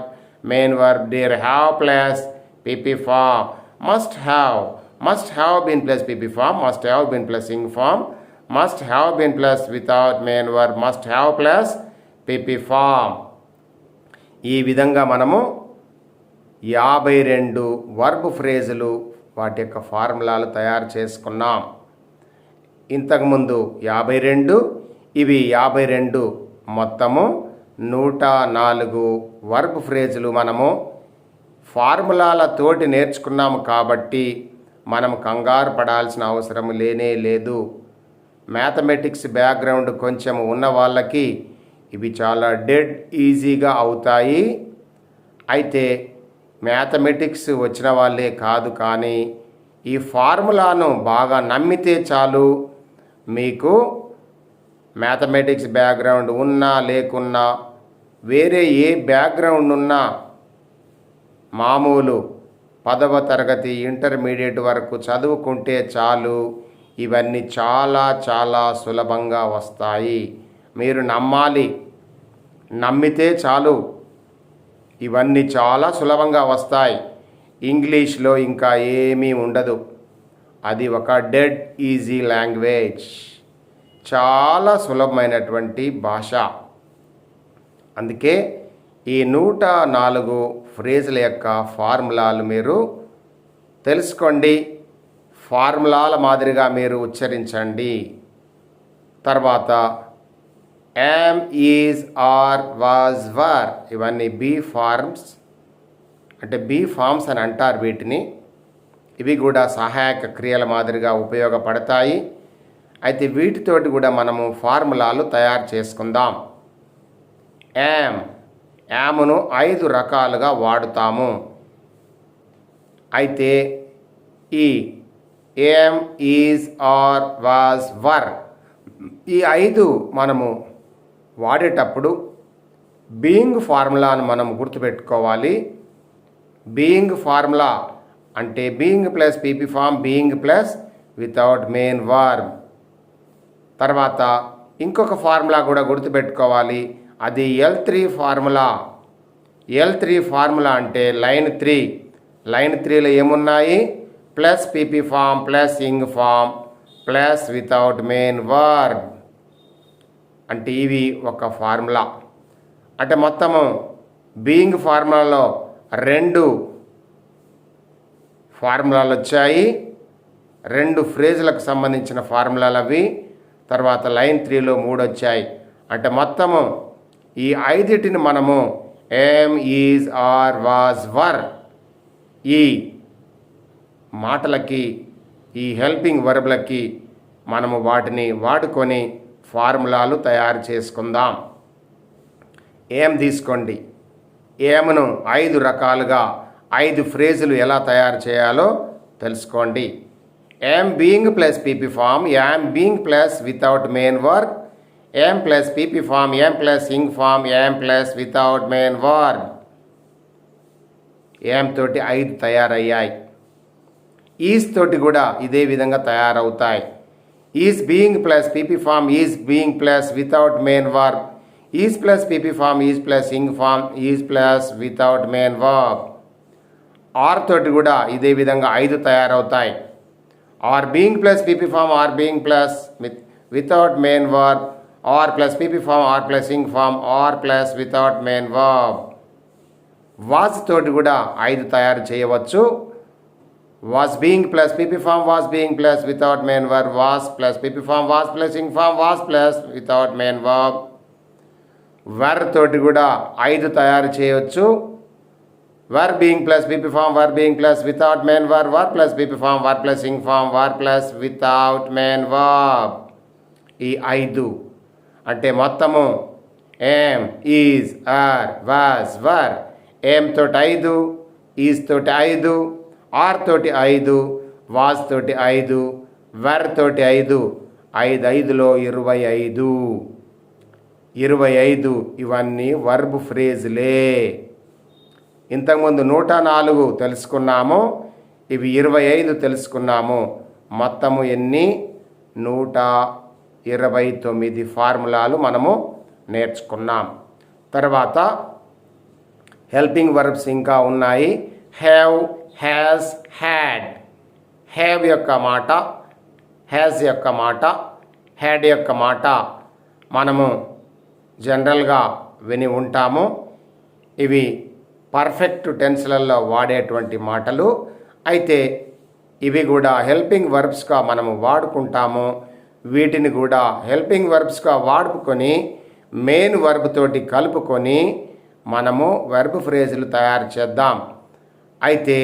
main verb, dare have plus pp form. must have been plus pp form, must have been plus ing form, must have been plus without main verb, must have plus pp form. ఈ విధంగా మనము 52 వర్బ్ ఫ్రేజులు వాటి యొక్క ఫార్ములాలు తయారు చేసుకున్నాం. ఇంతకుముందు 52, ఇవి 52, మొత్తము 104 వర్బ్ ఫ్రేజులు మనము ఫార్ములాల తోటి నేర్చుకున్నాము కాబట్టి మనం కంగారు పడాల్సిన అవసరం లేనే లేదు. మ్యాథమెటిక్స్ బ్యాక్గ్రౌండ్ కొంచెం ఉన్న వాళ్ళకి ఇవి చాలా డెడ్ ఈజీగా అవుతాయి. అయితే మ్యాథమెటిక్స్ వచ్చిన వాళ్ళే కాదు, కానీ ఈ ఫార్ములాను బాగా నమ్మితే చాలు, మీకు మ్యాథమెటిక్స్ బ్యాక్గ్రౌండ్ ఉన్నా లేకున్నా, వేరే ఏ బ్యాక్గ్రౌండ్ ఉన్నా, మామూలు 10వ తరగతి ఇంటర్మీడియట్ వరకు చదువుకుంటే చాలు, ఇవన్నీ చాలా చాలా సులభంగా వస్తాయి. మీరు నమ్మాలి, నమ్మితే చాలు, ఇవన్నీ చాలా సులభంగా వస్తాయి. ఇంగ్లీష్లో ఇంకా ఏమీ ఉండదు, అది ఒక డెడ్ ఈజీ లాంగ్వేజ్, చాలా సులభమైనటువంటి భాష. అందుకే ఈ 104 ఫ్రేజుల యొక్క ఫార్ములాలు మీరు తెలుసుకోండి, ఫార్ములాల మాదిరిగా మీరు ఉచ్చరించండి. తర్వాత am, is, are, was, were, ఇవన్నీ బీ ఫార్మ్స్, అంటే బీ ఫార్మ్స్ అని అంటారు వీటిని. ఇవి కూడా సహాయక క్రియల మాదిరిగా ఉపయోగపడతాయి. అయితే వీటితోటి కూడా మనము ఫార్ములాలు తయారు చేసుకుందాం. యామ్ను 5 రకాలుగా వాడుతాము. అయితే ఈ am, is, are, was, were, ఈ 5 మనము వాడేటప్పుడు బీయింగ్ ఫార్ములాను మనం గుర్తుపెట్టుకోవాలి. బీయింగ్ ఫార్ములా అంటే being plus PP form, being plus without main verb. తర్వాత ఇంకొక ఫార్ములా కూడా గుర్తుపెట్టుకోవాలి, అది L3 ఫార్ములా. L3 ఫార్ములా అంటే లైన్ 3. లైన్ 3లో ఏమున్నాయి? Plus PP form, plus ing form, plus without main verb. అంటే ఇవి ఒక ఫార్ములా. అంటే మొత్తము బీయింగ్ ఫార్ములాలో 2 ఫార్ములాలు వచ్చాయి, 2 ఫ్రేజులకు సంబంధించిన ఫార్ములాలు అవి. తర్వాత లైన్ 3లో 3 వచ్చాయి. అంటే మొత్తము ఈ ఐదిటిని మనము ఏమ్, ఈజ్, ఆర్, వాజ్, వర్ ఈ మాటలకి, ఈ హెల్పింగ్ వర్బ్లకి మనము వాటిని వాడుకొని ఫార్ములాలు తయారు చేసుకుందాం. ఏం తీసుకోండి. ఏమును 5 రకాలుగా 5 ఫ్రేజులు ఎలా తయారు చేయాలో తెలుసుకోండి. am being plus PP form, am being plus without main verb, am plus PP form, am plus ing form, am plus without main verb. am తోటి 5 తయారయ్యాయి. ఈజ్ తోటి కూడా ఇదే విధంగా తయారవుతాయి. Is being plus PP form, is being plus without main verb, is plus PP form, is plus ing form, is plus without main verb. Are తోటి కూడా ఇదే విధంగా 5 తయారవుతాయి. Are being plus PP form, are being plus without main verb, are plus PP form, are plus ing form, are plus without main verb. Was తోటి కూడా 5 తయారు చేయవచ్చు. Was being plus PP form, was being plus without main verb, was plus PP form, was plus ing form, was plus without main verb. Were తోటి కూడా 5 తయారు చేయవచ్చు. Were being plus PP form, were being plus without main verb, were plus PP form, were plus ing form, were plus without main verb. ఈ 5 అంటే మొత్తము ఏం, ఈజ్, ఆర్, వాజ్, వర్. ఏం తోటి 5, ఈజ్ తోటి 5, ఆర్ తోటి 5, వాజ్ తోటి 5, వర్ తోటి 5. 5 5లో 25. 25 ఇవన్నీ వర్బ్ ఫ్రేజ్లే. ఇంతకుముందు 104 తెలుసుకున్నాము, ఇవి 25 తెలుసుకున్నాము. మొత్తము ఎన్ని? 129 ఫార్ములాలు మనము నేర్చుకున్నాం. తర్వాత హెల్పింగ్ వర్బ్స్ ఇంకా ఉన్నాయి. Have, has, had. హ్యావ్ యొక్క మాట, హ్యాస్ యొక్క మాట, హ్యాడ్ యొక్క మాట మనము జనరల్గా విని ఉంటాము. ఇవి పర్ఫెక్ట్ టెన్స్లలో వాడేటువంటి మాటలు. అయితే ఇవి కూడా హెల్పింగ్ వర్బ్స్గా మనము వాడుకుంటాము. వీటిని కూడా హెల్పింగ్ వర్బ్స్గా వాడుకొని మెయిన్ వర్బ్ తోటి కలుపుకొని మనము వర్బ్ ఫ్రేజులు తయారు చేద్దాం. అయితే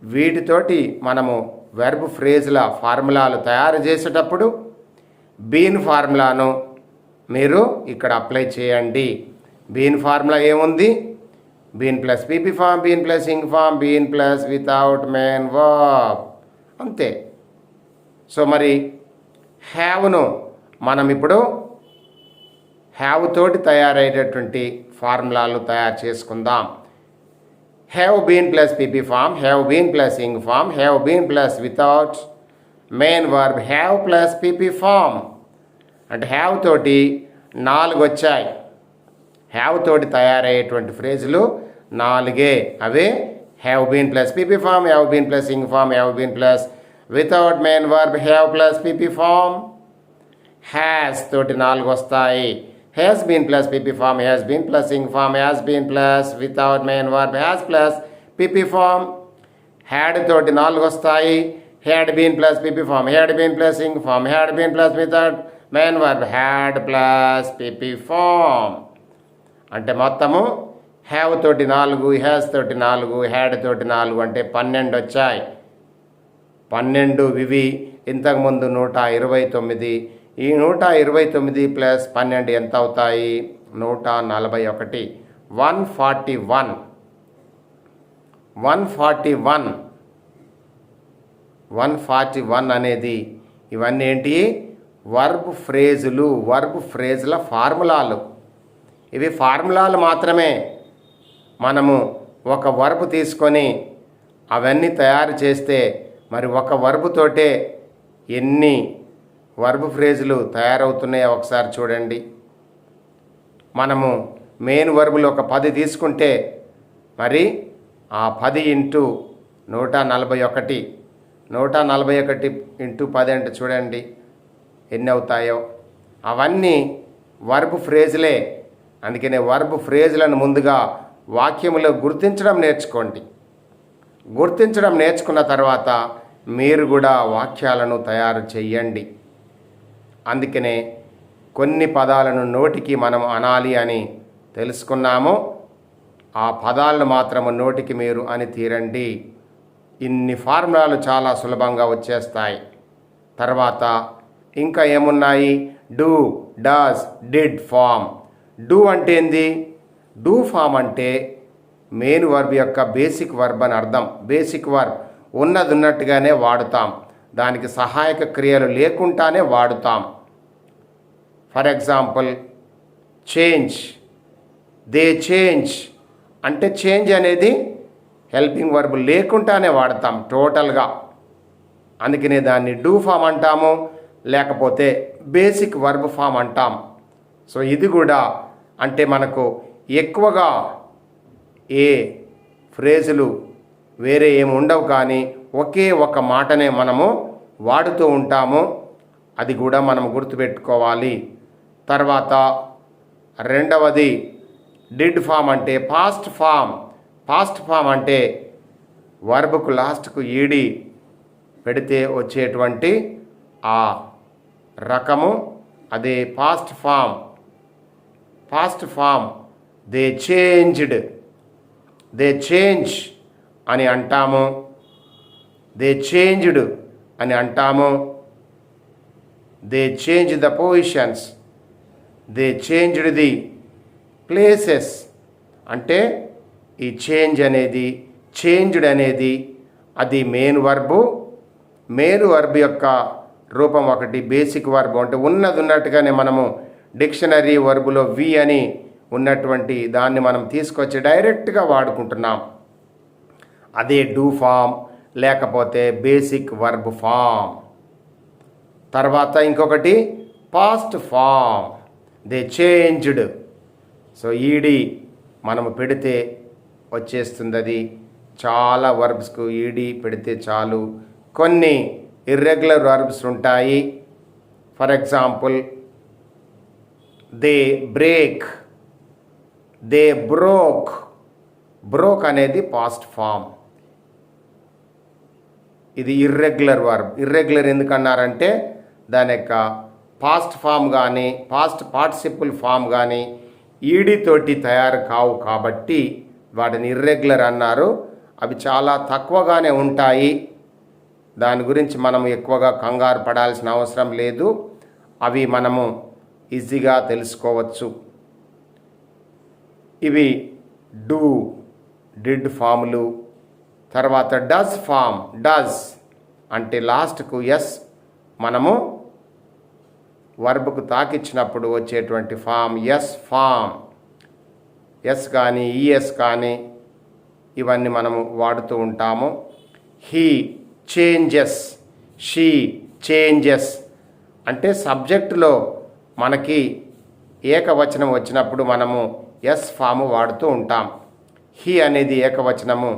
వీటితోటి మనము వర్బ్ ఫ్రేజ్ల ఫార్ములాలు తయారు చేసేటప్పుడు బీన్ ఫార్ములాను మీరు ఇక్కడ అప్లై చేయండి. బీన్ ఫార్ములా ఏముంది? Been plus PP form, been plus ing form, been plus without main verb. అంతే. సో మరి హ్యావ్ను మనం ఇప్పుడు హ్యావ్ తోటి తయారయ్యేటటువంటి ఫార్ములాలు తయారు చేసుకుందాం. Have been plus PP form, have been plus ing form, have been plus without main verb, have plus PP form. అంటే హ్యావ్ తోటి 4 వచ్చాయి. హ్యావ్ తోటి తయారయ్యేటువంటి ఫ్రేజులు 4. అవే have been plus PP form, have been plus ing form, have been plus without main verb, have plus PP form. Has తోటి 4 వస్తాయి. Has been plus PP form, has been plus ing form, has been plus without main verb, has plus PP form. Had తోటి 4 వస్తాయి. Had been plus PP form, had been plus ing form, had been plus without main verb, had plus PP form. అంటే మొత్తము హ్యావ్ తోటి 4, హ్యాస్ తోటి 4, హ్యాడ్ తోటి 4 అంటే 12 వచ్చాయి. 12 ఇవి. ఇంతకుముందు 129. ఈ 129 ప్లస్ 12 ఎంత అవుతాయి? 141. 141. 141. 141 అనేది ఇవన్నీ ఏంటి? వర్బ్ ఫ్రేజులు, వర్బ్ ఫ్రేజ్ల ఫార్ములాలు. ఇవి ఫార్ములాలు మాత్రమే. మనము ఒక వర్బ్ తీసుకొని అవన్నీ తయారు చేస్తే మరి ఒక వర్బ్ తోటే ఎన్ని వర్బ్ ఫ్రేజులు తయారవుతున్నాయో ఒకసారి చూడండి. మనము మెయిన్ వర్బులు ఒక 10 తీసుకుంటే మరి ఆ 10 ఇంటూ 141. 141 ఇంటూ 10 అంటే చూడండి ఎన్ని అవుతాయో. అవన్నీ వర్బ్ ఫ్రేజులే. అందుకనే వర్బ్ ఫ్రేజులను ముందుగా వాక్యములో గుర్తించడం నేర్చుకోండి. గుర్తించడం నేర్చుకున్న తర్వాత మీరు కూడా వాక్యాలను తయారు చెయ్యండి. అందుకనే కొన్ని పదాలను నోటికి మనం అనాలి అని తెలుసుకున్నాము. ఆ పదాలను మాత్రము నోటికి మీరు అని తీరండి. ఇన్ని ఫార్ములాలు చాలా సులభంగా వచ్చేస్తాయి. తర్వాత ఇంకా ఏమున్నాయి? Do, does, did form. Do అంటే ఏంది? డూ ఫామ్ అంటే మెయిన్ వర్బ్ యొక్క బేసిక్ వర్బ్ అని అర్థం. బేసిక్ వర్బ్ ఉన్నట్టుగానే వాడుతాం, దానికి సహాయక క్రియలు లేకుండానే వాడుతాం. For example change, they change అంటే చేంజ్ అనేది హెల్పింగ్ వర్బ్ లేకుండానే వాడతాం టోటల్గా. అందుకనే దాన్ని డూ ఫామ్ అంటాము, లేకపోతే బేసిక్ వర్బ్ ఫామ్ అంటాం. సో ఇది కూడా అంటే మనకు ఎక్కువగా ఏ ఫ్రేజులు వేరే ఏమి ఉండవు, కానీ ఒకే ఒక మాటనే మనము వాడుతూ ఉంటాము. అది కూడా మనం గుర్తుపెట్టుకోవాలి. తర్వాత రెండవది డిడ్ ఫామ్ అంటే పాస్ట్ ఫామ్. పాస్ట్ ఫామ్ అంటే వర్బ్కు లాస్ట్కు ఈడి పెడితే వచ్చేటువంటి ఆ రకము, అదే past form. Past form they changed, they change అని అంటాము, దే చేంజ్డ్ అని అంటాము. They change the positions, they changed the places. అంటే ఈ చేంజ్ అనేది, చేంజ్డ్ అనేది అది మెయిన్ వర్బు. మెయిన్ వర్బ్ యొక్క రూపం ఒకటి, బేసిక్ వర్బ్ అంటే ఉన్నట్టుగానే మనము డిక్షనరీ వర్బులో వి అని ఉన్నటువంటి దాన్ని మనం తీసుకొచ్చి డైరెక్ట్గా వాడుకుంటున్నాం. అదే డూ ఫామ్ లేకపోతే బేసిక్ వర్బ్ ఫామ్. తర్వాత ఇంకొకటి past form, they changed. So ED మనము పెడితే వచ్చేస్తుంది. అది చాలా వర్బ్స్కు ఈడి పెడితే చాలు. కొన్ని ఇర్రెగ్యులర్ వర్బ్స్ ఉంటాయి. For example they break, they broke. Broke అనేది పాస్ట్ ఫామ్. ఇది ఇర్రెగ్యులర్ వర్బ్. ఇర్రెగ్యులర్ ఎందుకన్నారంటే దాని యొక్క పాస్ట్ ఫామ్ కానీ పాస్ట్ పార్టిసిపుల్ ఫామ్ కానీ ఈడితోటి తయారు కావు, కాబట్టి వాటిని ఇర్రెగ్యులర్ అన్నారు. అవి చాలా తక్కువగానే ఉంటాయి. దాని గురించి మనం ఎక్కువగా కంగారు పడాల్సిన అవసరం లేదు. అవి మనము ఈజీగా తెలుసుకోవచ్చు. ఇవి డూ, డిడ్ ఫాములు. తర్వాత డస్ ఫామ్. డస్ అంటే లాస్ట్కు ఎస్ మనము వర్బ్కు తాకిచ్చినప్పుడు వచ్చేటువంటి ఫామ్ ఎస్ ఫామ్. ఎస్ కానీ ఈఎస్ కానీ ఇవన్నీ మనము వాడుతూ ఉంటాము. హీ చేంజెస్, షీ చేంజెస్ అంటే సబ్జెక్టులో మనకి ఏకవచనం వచ్చినప్పుడు మనము ఎస్ ఫాము వాడుతూ ఉంటాం. హీ అనేది ఏకవచనము,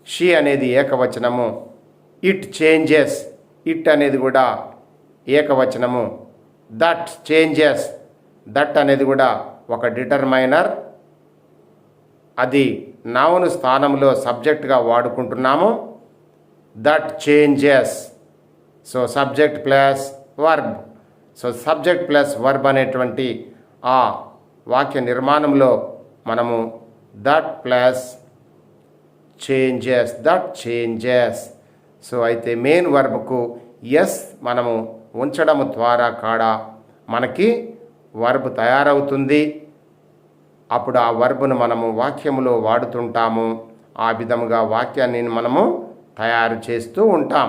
షీ అనేది ఏకవచనము. ఇట్ చేంజెస్, ఇట్ అనేది కూడా ఏకవచనము. దట్ చేంజెస్, దట్ అనేది కూడా ఒక డిటర్మైనర్. అది నౌన్ స్థానంలో సబ్జెక్ట్గా వాడుకుంటున్నాము. That changes. So subject plus verb. So subject plus verb అనేటువంటి ఆ వాక్య నిర్మాణంలో మనము that plus changes, that changes. So అయితే మెయిన్ వర్బ్కు ఎస్ మనము ఉంచడం ద్వారా కాడా మనకి వర్బ్ తయారవుతుంది. అప్పుడు ఆ వర్బ్ను మనము వాక్యములో వాడుతుంటాము. ఆ విధముగా వాక్యాన్ని మనము తయారు చేస్తూ ఉంటాం.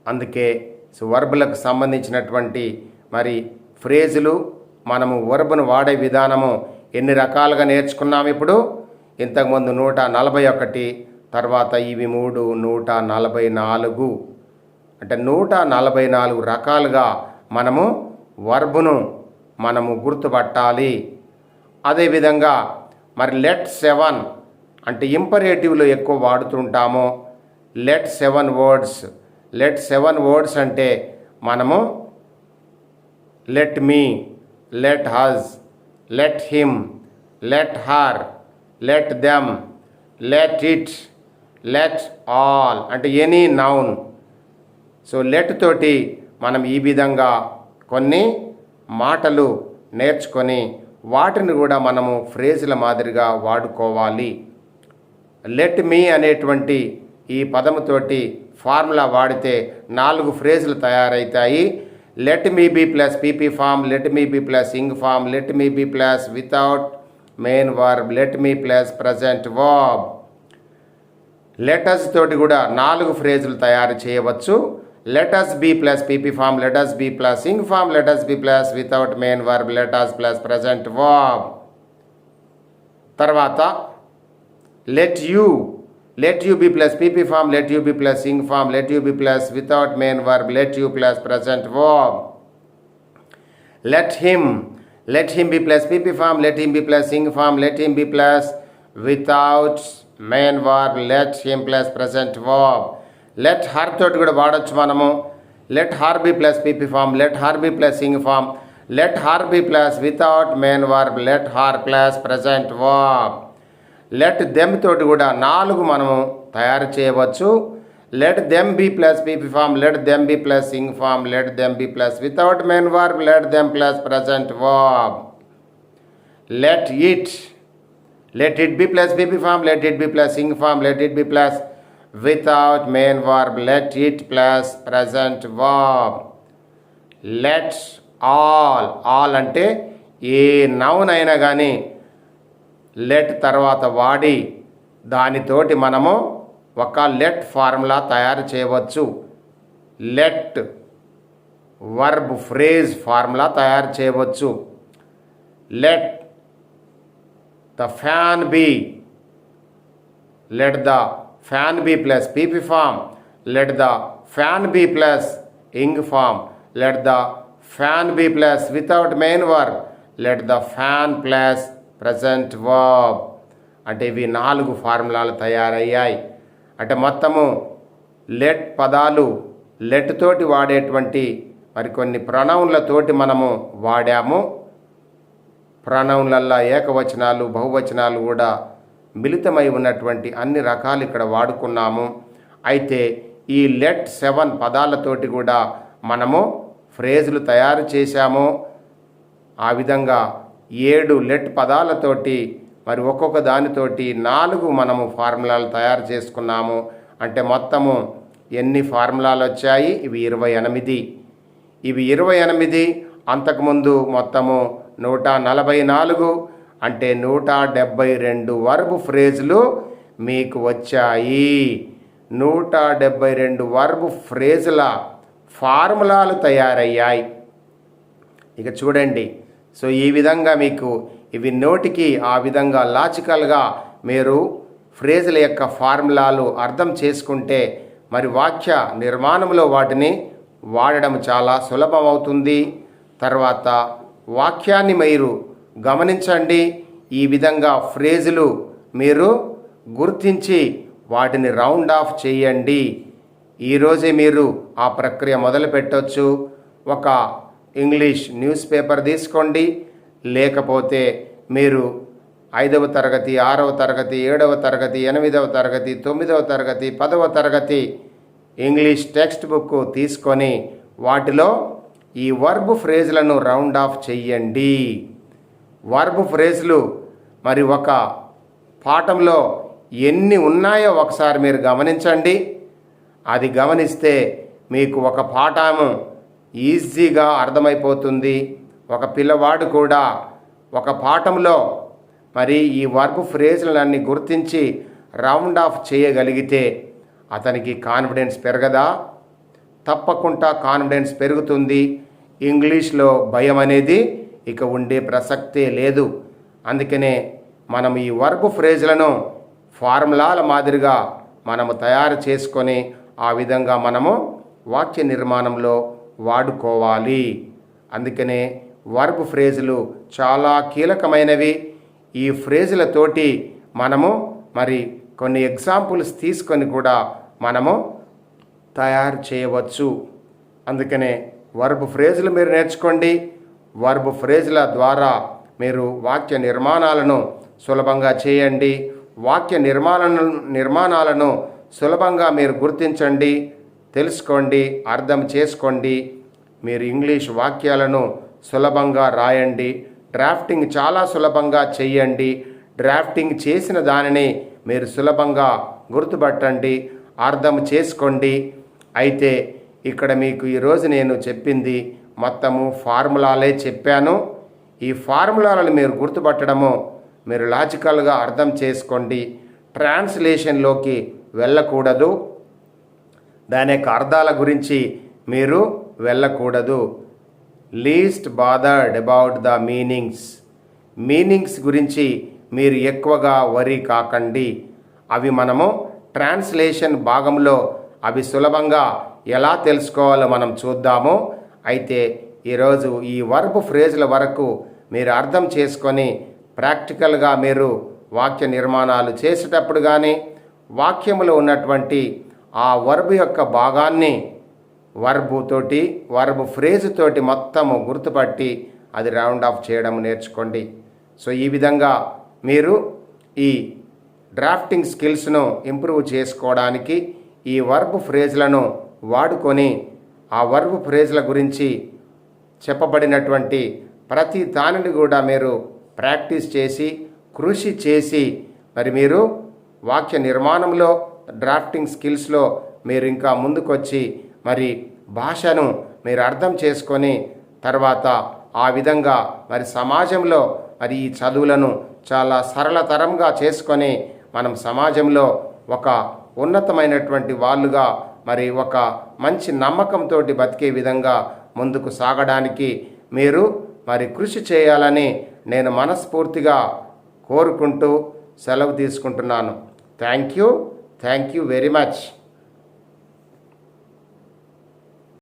అందుకే వర్బులకు సంబంధించినటువంటి మరి ఫ్రేజులు మనము వర్బ్ను వాడే విధానము ఎన్ని రకాలుగా నేర్చుకున్నాం. ఇప్పుడు ఇంతకుముందు 141, తర్వాత ఇవి 3, 144. అంటే 144 రకాలుగా మనము వర్బును మనము గుర్తుపట్టాలి. అదేవిధంగా మరి లెట్ 7 అంటే ఇంపరేటివ్లో ఎక్కువ వాడుతుంటాము. Let 7 words. లెట్ 7 వర్డ్స్ అంటే మనము let me, let us, let him, let her, let them, let it, let all అంటే ఎనీ నౌన్. సో లెట్ తోటి మనం ఈ విధంగా కొన్ని మాటలు నేర్చుకొని వాటిని కూడా మనము ఫ్రేజుల మాదిరిగా వాడుకోవాలి. లెట్ మీ అనేటువంటి ఈ పదముతోటి ఫార్ములా వాడితే 4 ఫ్రేజులు తయారవుతాయి. Let me be plus PP form, let me be plus ing form, let me be plus without main verb, let me plus present verb. Let us తోటి కూడా 4 ఫ్రేజులు తయారు చేయవచ్చు. Let us be plus PP form, let us be plus ing form, let us be plus without main verb, let us plus present verb. తర్వాత let you be plus pp form, let you be plus ing form, let you be plus without main verb, let you plus present verb. let him be plus pp form, let him be plus ing form, let him be plus without main verb, let him plus present verb. let her తోటి కూడా వాడొచ్చు మనము. let her be plus pp form, let her be plus ing form, let her be plus without main verb, let her plus present verb. Let them తోటి కూడా 4 మనము తయారు చేయవచ్చు. Let them be plus PP form, let them be plus ing form, let them be plus without main verb, let them plus present verb. Let it be plus PP form, let it be plus ing form, let it be plus without main verb, let it plus present verb. Let all అంటే ఏ నౌన్ అయినా కానీ లెట్ తర్వాత వాడి దానితోటి మనము ఒక లెట్ ఫార్ములా తయారు చేయవచ్చు. లెట్ వర్బ్ ఫ్రేజ్ ఫార్ములా తయారు చేయవచ్చు. Let the fan be, let the fan be plus PP form, let the fan be plus ing form, let the fan be plus without main verb, let the fan plus present verb. అంటే ఇవి 4 ఫార్ములాలు తయారయ్యాయి. అంటే మొత్తము లెట్ పదాలు లెట్ తోటి వాడేటువంటి మరికొన్ని ప్రొనౌన్లతోటి మనము వాడాము. ప్రొనౌన్లల్లో ఏకవచనాలు బహువచనాలు కూడా మిళితమై ఉన్నటువంటి అన్ని రకాలు ఇక్కడ వాడుకున్నాము. అయితే ఈ లెట్ 7 పదాలతోటి కూడా మనము ఫ్రేజులు తయారు చేశాము. ఆ విధంగా 7 లెట్ పదాలతోటి మరి ఒక్కొక్క దానితోటి 4 మనము ఫార్ములాలు తయారు చేసుకున్నాము. అంటే మొత్తము ఎన్ని ఫార్ములాలు వచ్చాయి? ఇవి 28. ఇవి 28 అంతకుముందు మొత్తము 144 అంటే 172 వర్బ్ ఫ్రేజులు మీకు వచ్చాయి. 172 వర్బ్ ఫ్రేజుల ఫార్ములాలు తయారయ్యాయి. ఇక చూడండి. సో ఈ విధంగా మీకు ఇవి నోటికి ఆ విధంగా లాజికల్గా మీరు ఫ్రేజుల యొక్క ఫార్ములాలు అర్థం చేసుకుంటే మరి వాక్య నిర్మాణంలో వాటిని వాడడం చాలా సులభం అవుతుంది. తర్వాత వాక్యాన్ని మీరు గమనించండి. ఈ విధంగా ఫ్రేజులు మీరు గుర్తించి వాటిని రౌండ్ ఆఫ్ చేయండి. ఈరోజే మీరు ఆ ప్రక్రియ మొదలు పెట్టవచ్చు. ఒక ఇంగ్లీష్ న్యూస్ పేపర్ తీసుకోండి, లేకపోతే మీరు 5వ తరగతి 6వ తరగతి 7వ తరగతి 8వ తరగతి 9వ తరగతి 10వ తరగతి ఇంగ్లీష్ టెక్స్ట్ బుక్ తీసుకొని వాటిలో ఈ వర్బ్ ఫ్రేజులను రౌండ్ ఆఫ్ చెయ్యండి. వర్బ్ ఫ్రేజులు మరి ఒక పాఠంలో ఎన్ని ఉన్నాయో ఒకసారి మీరు గమనించండి. అది గమనిస్తే మీకు ఒక పాఠము ఈజీగా అర్థమైపోతుంది. ఒక పిల్లవాడు కూడా ఒక పాఠంలో మరి ఈ వర్బ్ ఫ్రేజులన్నీ గుర్తించి రౌండ్ ఆఫ్ చేయగలిగితే అతనికి కాన్ఫిడెన్స్ పెరగదా? తప్పకుండా కాన్ఫిడెన్స్ పెరుగుతుంది. ఇంగ్లీష్లో భయం అనేది ఇక ఉండే ప్రసక్తే లేదు. అందుకనే మనం ఈ వర్బ్ ఫ్రేజులను ఫార్ములాల మాదిరిగా మనము తయారు చేసుకొని ఆ విధంగా మనము వాక్య నిర్మాణంలో వాడుకోవాలి. అందుకనే వర్బ్ ఫ్రేజులు చాలా కీలకమైనవి. ఈ ఫ్రేజులతోటి మనము మరి కొన్ని ఎగ్జాంపుల్స్ తీసుకొని కూడా మనము తయారు చేయవచ్చు. అందుకనే వర్బ్ ఫ్రేజులు మీరు నేర్చుకోండి. వర్బ్ ఫ్రేజుల ద్వారా మీరు వాక్య నిర్మాణాలను సులభంగా చేయండి. వాక్య నిర్మాణాలను సులభంగా మీరు గుర్తించండి, తెలుసుకోండి, అర్థం చేసుకోండి. మీరు ఇంగ్లీష్ వాక్యాలను సులభంగా రాయండి. డ్రాఫ్టింగ్ చాలా సులభంగా చేయండి. డ్రాఫ్టింగ్ చేసిన దానిని మీరు సులభంగా గుర్తుపట్టండి, అర్థం చేసుకోండి. అయితే ఇక్కడ మీకు ఈరోజు నేను చెప్పింది మొత్తము ఫార్ములాలే చెప్పాను. ఈ ఫార్ములాలను మీరు గుర్తుపట్టడము మీరు లాజికల్గా అర్థం చేసుకోండి. ట్రాన్స్లేషన్లోకి వెళ్ళకూడదు. దాని యొక్క అర్థాల గురించి మీరు వెళ్ళకూడదు. Least bothered about the meanings గురించి మీరు ఎక్కువగా వరీ కాకండి. అవి మనము ట్రాన్స్లేషన్ భాగంలో అవి సులభంగా ఎలా తెలుసుకోవాలో మనం చూద్దాము. అయితే ఈరోజు ఈ వర్బ్ ఫ్రేజ్ల వరకు మీరు అర్థం చేసుకొని ప్రాక్టికల్గా మీరు వాక్య నిర్మాణాలు చేసేటప్పుడు కానీ వాక్యములో ఉన్నటువంటి ఆ వర్బ్ యొక్క భాగాన్ని వర్బ్ ఫ్రేజ్ తోటి మొత్తము గుర్తుపట్టి అది రౌండ్ ఆఫ్ చేయడం నేర్చుకోండి. సో ఈ విధంగా మీరు ఈ డ్రాఫ్టింగ్ స్కిల్స్ను ఇంప్రూవ్ చేసుకోవడానికి ఈ వర్బ్ ఫ్రేజ్లను వాడుకొని ఆ వర్బ్ ఫ్రేజ్ల గురించి చెప్పబడినటువంటి ప్రతి దానిని కూడా మీరు ప్రాక్టీస్ చేసి కృషి చేసి మరి మీరు వాక్య నిర్మాణంలో డ్రాఫ్టింగ్ స్కిల్స్లో మీరు ఇంకా ముందుకొచ్చి మరి భాషను మీరు అర్థం చేసుకొని తర్వాత ఆ విధంగా మరి సమాజంలో మరి ఈ చదువులను చాలా సరళతరంగా చేసుకొని మనం సమాజంలో ఒక ఉన్నతమైనటువంటి వాళ్ళుగా మరి ఒక మంచి నమ్మకంతో బతికే విధంగా ముందుకు సాగడానికి మీరు మరి కృషి చేయాలని నేను మనస్ఫూర్తిగా కోరుకుంటూ సెలవు తీసుకుంటున్నాను. Thank you very much.